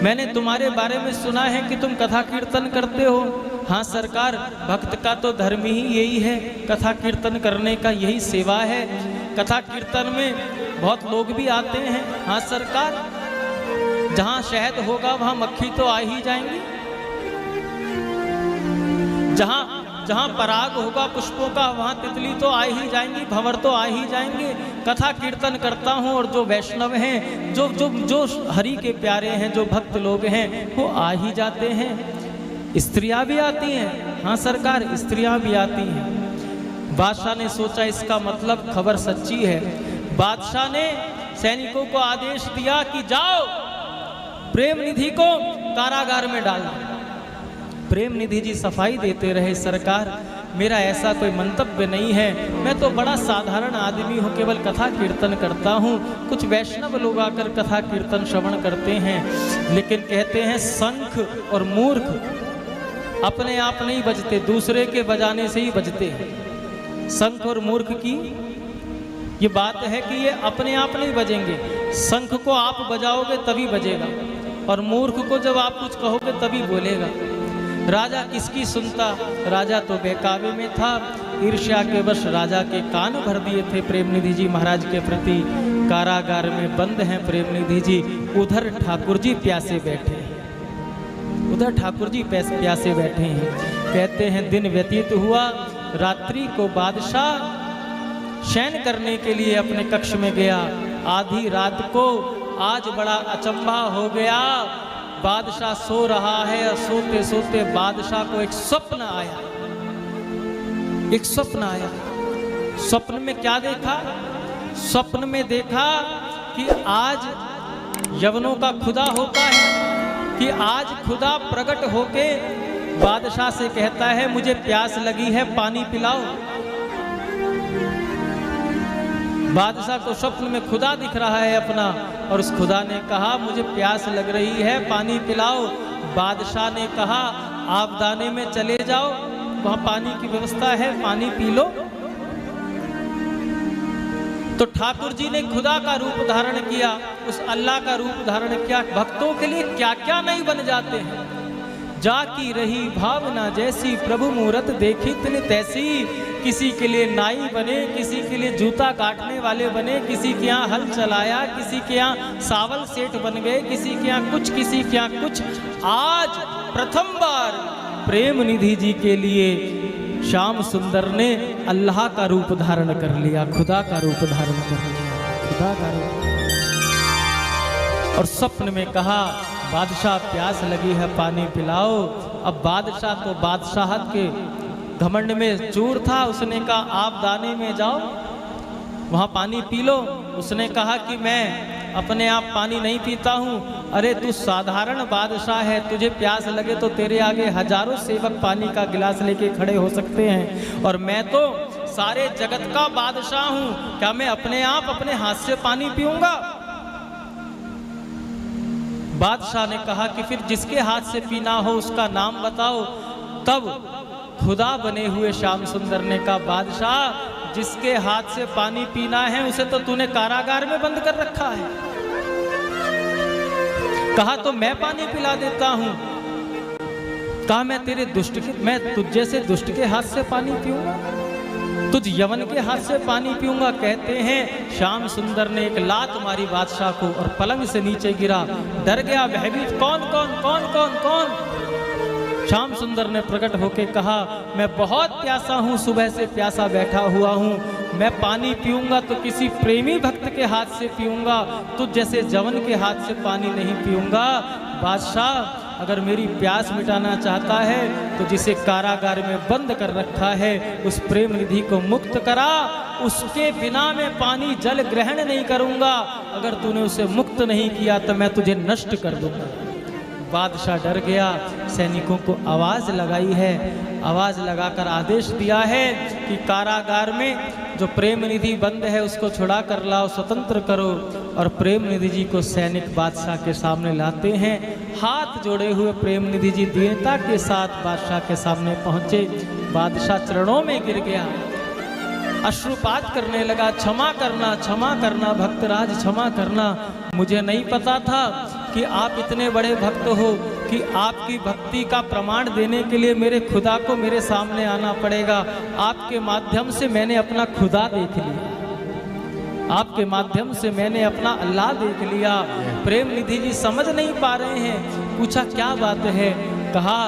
मैंने तुम्हारे बारे में सुना है कि तुम कथा कीर्तन करते हो। हाँ सरकार, भक्त का तो धर्म ही यही है, कथा कीर्तन करने का यही सेवा है। कथा कीर्तन में बहुत लोग भी आते हैं। हाँ सरकार, जहाँ शहद होगा वहाँ मक्खी तो आ ही जाएंगी, जहाँ जहाँ पराग होगा पुष्पों का वहाँ तितली तो आ ही जाएंगी, भंवर तो आ ही जाएंगे। कथा कीर्तन करता हूँ और जो वैष्णव हैं, जो जो जो हरि के प्यारे हैं, जो भक्त लोग हैं, वो आ ही जाते हैं। स्त्रियाँ भी आती हैं। हाँ सरकार, स्त्रियाँ भी आती हैं। बादशाह ने सोचा इसका मतलब खबर सच्ची है। बादशाह ने सैनिकों को आदेश दिया कि जाओ प्रेम निधि को कारागार में डालना। प्रेम निधि जी सफाई देते रहे, सरकार मेरा ऐसा कोई मंतव्य नहीं है, मैं तो बड़ा साधारण आदमी हूँ, केवल कथा कीर्तन करता हूँ। कुछ वैष्णव लोग आकर कथा कीर्तन श्रवण करते हैं, लेकिन कहते हैं शंख और मूर्ख अपने आप नहीं बजते, दूसरे के बजाने से ही बजते हैं। शंख और मूर्ख की ये बात है कि ये अपने आप नहीं बजेंगे। शंख को आप बजाओगे तभी बजेगा, और मूर्ख को जब आप कुछ कहोगे तभी बोलेगा। राजा किसकी सुनता? राजा तो बहकावे में था। ईर्ष्या के वश राजा के कान भर दिए थे प्रेम निधि जी महाराज के प्रति। कारागार में बंद हैं प्रेम निधि जी, उधर ठाकुर जी प्यासे बैठे हैं, उधर ठाकुर जी प्यासे बैठे हैं। कहते हैं दिन व्यतीत हुआ, रात्रि को बादशाह शयन करने के लिए अपने कक्ष में गया। आधी रात को आज बड़ा अचंभा हो गया, बादशाह सो रहा है और सोते सोते बादशाह को एक स्वप्न आया। एक स्वप्न आया। स्वप्न में क्या देखा? स्वप्न में देखा कि आज यवनों का खुदा होता है, कि आज खुदा प्रकट होके बादशाह से कहता है मुझे प्यास लगी है, पानी पिलाओ। बादशाह को स्वप्न में खुदा दिख रहा है अपना, और उस खुदा ने कहा मुझे प्यास लग रही है, पानी पिलाओ। बादशाह ने कहा आप दाने में चले जाओ, वहां पानी की व्यवस्था है, पानी पी लो। तो ठाकुर जी ने खुदा का रूप धारण किया, उस अल्लाह का रूप धारण किया। भक्तों के लिए क्या क्या नहीं बन जाते हैं। जाकी रही भावना जैसी, प्रभु मूरत देखी तिन तैसी। किसी के लिए नाई बने, किसी के लिए जूता काटने वाले बने, किसी के यहाँ हल चलाया, किसी के यहाँ सावल सेठ बन गए, किसी के यहाँ कुछ, किसी के यहाँ कुछ। आज प्रथम बार प्रेम निधि जी के लिए श्याम सुंदर ने अल्लाह का रूप धारण कर लिया, खुदा का रूप धारण कर लिया, खुदा का रूप। और स्वप्न में कहा बादशाह प्यास लगी है, पानी पिलाओ। अब बादशाह तो बादशाहत के घमंड में चूर था, उसने कहा आप दाने में जाओ, वहाँ पानी पी लो। उसने कहा कि मैं अपने आप पानी नहीं पीता हूँ। अरे तू साधारण बादशाह है, तुझे प्यास लगे तो तेरे आगे हजारों सेवक पानी का गिलास लेके खड़े हो सकते हैं, और मैं तो सारे जगत का बादशाह हूँ, क्या मैं अपने आप अपने हाथ से पानी पीऊंगा? बादशाह ने कहा कि फिर जिसके हाथ से पीना हो उसका नाम बताओ। तब खुदा बने हुए श्याम सुंदर ने कहा बादशाह जिसके हाथ से पानी पीना है उसे तो तूने कारागार में बंद कर रखा है। कहा तो मैं पानी पिला देता हूं। कहा मैं तुझ जैसे दुष्ट के हाथ से पानी पीऊंगा, तुझ यवन के हाथ से पानी पीऊंगा। कहते हैं श्याम सुंदर ने एक लात मारी बादशाह को और पलंग से नीचे गिरा, डर गया भयभीत। कौन कौन कौन कौन कौन? श्याम सुंदर ने प्रकट होके कहा मैं बहुत प्यासा हूँ, सुबह से प्यासा बैठा हुआ हूँ, मैं पानी पीऊंगा तो किसी प्रेमी भक्त के हाथ से पीऊंगा, तुझ जैसे जवन के हाथ से पानी नहीं पीऊंगा। बादशाह अगर मेरी प्यास मिटाना चाहता है तो जिसे कारागार में बंद कर रखा है उस प्रेम निधि को मुक्त करा, उसके बिना मैं पानी जल ग्रहण नहीं करूंगा। अगर तूने उसे मुक्त नहीं किया तो मैं तुझे नष्ट कर दूंगा। बादशाह डर गया, सैनिकों को आवाज़ लगाई है, आवाज़ लगाकर आदेश दिया है कि कारागार में जो प्रेम निधि बंद है उसको छुड़ा कर लाओ, स्वतंत्र करो। और प्रेम निधि जी को सैनिक बादशाह के सामने लाते हैं। हाथ जोड़े हुए प्रेम निधि जी दीनता के साथ बादशाह के सामने पहुँचे। बादशाह चरणों में गिर गया, अश्रुपात करने लगा, क्षमा करना भक्तराज, क्षमा करना। मुझे नहीं पता था कि आप इतने बड़े भक्त हो कि आपकी भक्ति का प्रमाण देने के लिए मेरे खुदा को मेरे सामने आना पड़ेगा। आपके माध्यम से मैंने अपना खुदा देख लिया, आपके माध्यम से मैंने अपना अल्लाह देख लिया। प्रेम निधि जी समझ नहीं पा रहे हैं। पूछा क्या बात है? कहा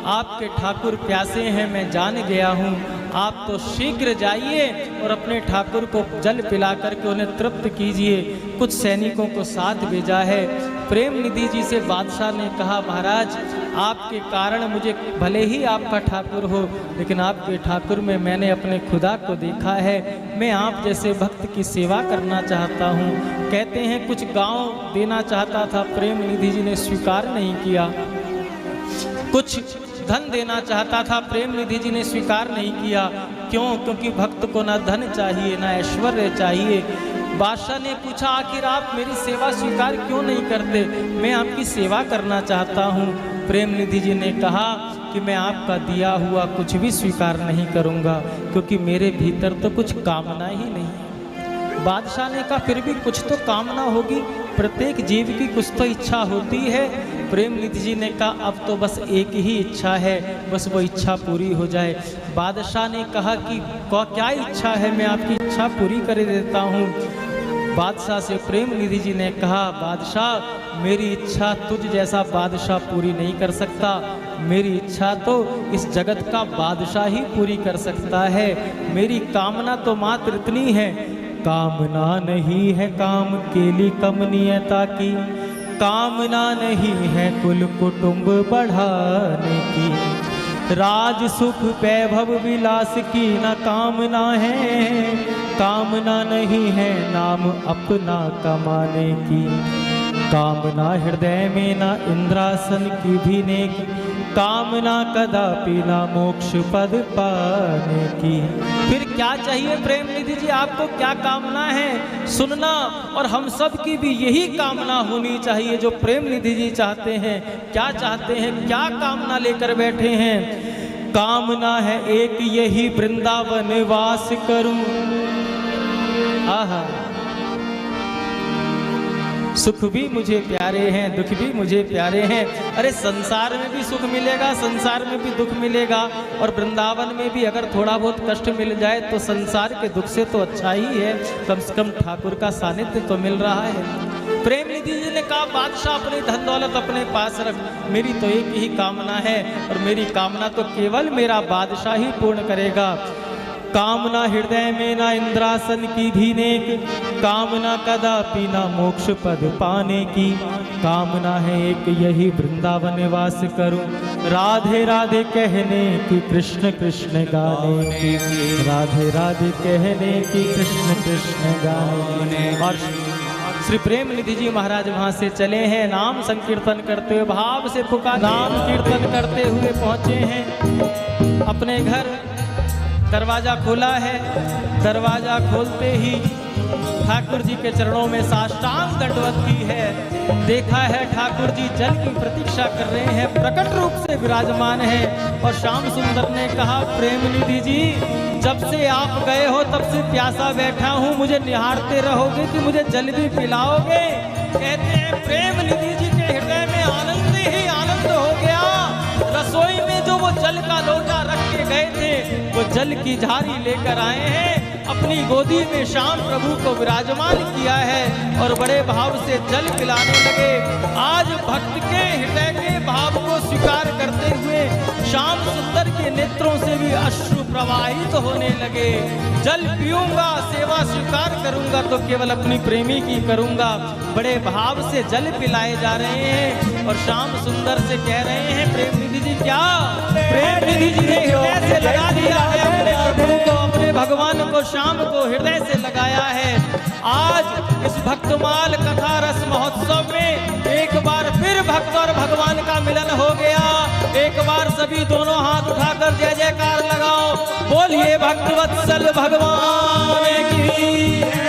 आपके ठाकुर प्यासे हैं, मैं जान गया हूँ, आप तो शीघ्र जाइए और अपने ठाकुर को जल पिला करके उन्हें तृप्त कीजिए। कुछ सैनिकों को साथ भेजा है। प्रेम निधि जी से बादशाह ने कहा महाराज आपके कारण मुझे, भले ही आपका ठाकुर हो लेकिन आपके ठाकुर में मैंने अपने खुदा को देखा है, मैं आप जैसे भक्त की सेवा करना चाहता हूँ। कहते हैं कुछ गांव देना चाहता था, प्रेम निधि जी ने स्वीकार नहीं किया। कुछ धन देना चाहता था, प्रेम निधि जी ने स्वीकार नहीं किया। क्यों? क्योंकि भक्त को ना धन चाहिए ना ऐश्वर्य चाहिए। बादशाह ने पूछा आखिर आप मेरी सेवा स्वीकार क्यों नहीं करते? मैं आपकी सेवा करना चाहता हूँ। प्रेम निधि जी ने कहा कि मैं आपका दिया हुआ कुछ भी स्वीकार नहीं करूँगा, क्योंकि मेरे भीतर तो कुछ कामना ही नहीं है। बादशाह ने कहा फिर भी कुछ तो कामना होगी, प्रत्येक जीव की कुछ तो इच्छा होती है। प्रेम निधि जी ने कहा अब तो बस एक ही इच्छा है, बस वो इच्छा पूरी हो जाए। बादशाह ने कहा कि क्या इच्छा है? मैं आपकी इच्छा पूरी कर देता हूँ। बादशाह से प्रेम निधि जी ने कहा बादशाह मेरी इच्छा तुझ जैसा बादशाह पूरी नहीं कर सकता, मेरी इच्छा तो इस जगत का बादशाह ही पूरी कर सकता है। मेरी कामना तो मात्र इतनी है, कामना नहीं है काम केली कमनीयता की, कामना नहीं है कुल कुटुंब बढ़ाने की, राज सुख वैभव विलास की न कामना है, कामना नहीं है नाम अपना कमाने की, कामना हृदय में न इंद्रासन की भी नेक, कामना कदापि ना मोक्ष पद पाने की। फिर क्या चाहिए प्रेम निधि जी, आपको क्या कामना है सुनना, और हम सब की भी यही कामना होनी चाहिए जो प्रेम निधि जी चाहते हैं। क्या चाहते हैं, क्या कामना लेकर बैठे हैं? कामना है एक यही वृंदावन वास करूं। आहा, सुख भी मुझे प्यारे हैं, दुख भी मुझे प्यारे हैं। अरे संसार में भी सुख मिलेगा, संसार में भी दुख मिलेगा, और वृंदावन में भी अगर थोड़ा बहुत कष्ट मिल जाए तो संसार के दुख से तो अच्छा ही है, कम से कम ठाकुर का सानिध्य तो मिल रहा है। प्रेम निधि जी ने कहा, बादशाह अपनी धन दौलत अपने पास रख, मेरी तो एक ही कामना है, और मेरी कामना तो केवल मेरा बादशाह ही पूर्ण करेगा। कामना हृदय में ना इंद्रासन की भी नेक, कामना कदापि ना मोक्ष पद पाने की, कामना है एक यही वृंदावन वास करूं, राधे राधे कहने की, कृष्ण कृष्ण गाने की, राधे राधे कहने की, कृष्ण कृष्ण गाने। और श्री प्रेम निधि जी महाराज वहां से चले हैं, नाम संकीर्तन करते हुए, भाव से पुकार नाम कीर्तन करते हुए पहुंचे हैं अपने घर। दरवाजा खोला है, दरवाजा खोलते ही ठाकुर जी के चरणों में साष्टांग दंडवत की है। देखा है ठाकुर जी जल की प्रतीक्षा कर रहे हैं, प्रकट रूप से विराजमान है। और श्याम सुंदर ने कहा, प्रेम निधि जी जब से आप गए हो तब से प्यासा बैठा हूँ, मुझे निहारते रहोगे कि मुझे जल भी पिलाओगे? कहते हैं प्रेम निधि जी के हृदय में आनंद ही आनंद हो गया। रसोई में जो वो जल का लोटा रख के गए थे, वो जल की झारी लेकर आए हैं, अपनी गोदी में श्याम प्रभु को विराजमान किया है और बड़े भाव से जल पिलाने लगे। आज भक्त के हृदय के भाव को स्वीकार करते हुए श्याम सुंदर के नेत्रों से भी अश्रु प्रवाहित होने लगे। जल पीऊंगा, सेवा स्वीकार करूंगा तो केवल अपनी प्रेमी की करूंगा। बड़े भाव से जल पिलाए जा रहे हैं और श्याम सुंदर से कह रहे हैं, प्रेम निधि जी क्या? प्रेम निधि जी ने हृदय से लगा दिया है अपने प्रभु को, अपने भगवान को, श्याम को हृदय से लगाया है। आज इस भक्तमाल कथा रस महोत्सव में एक बार फिर भक्त और भगवान का मिलन हो गया। एक बार सभी दोनों हाथ उठाकर जय जयकार लगाओ, बोलिए भक्तवत्सल भगवान की।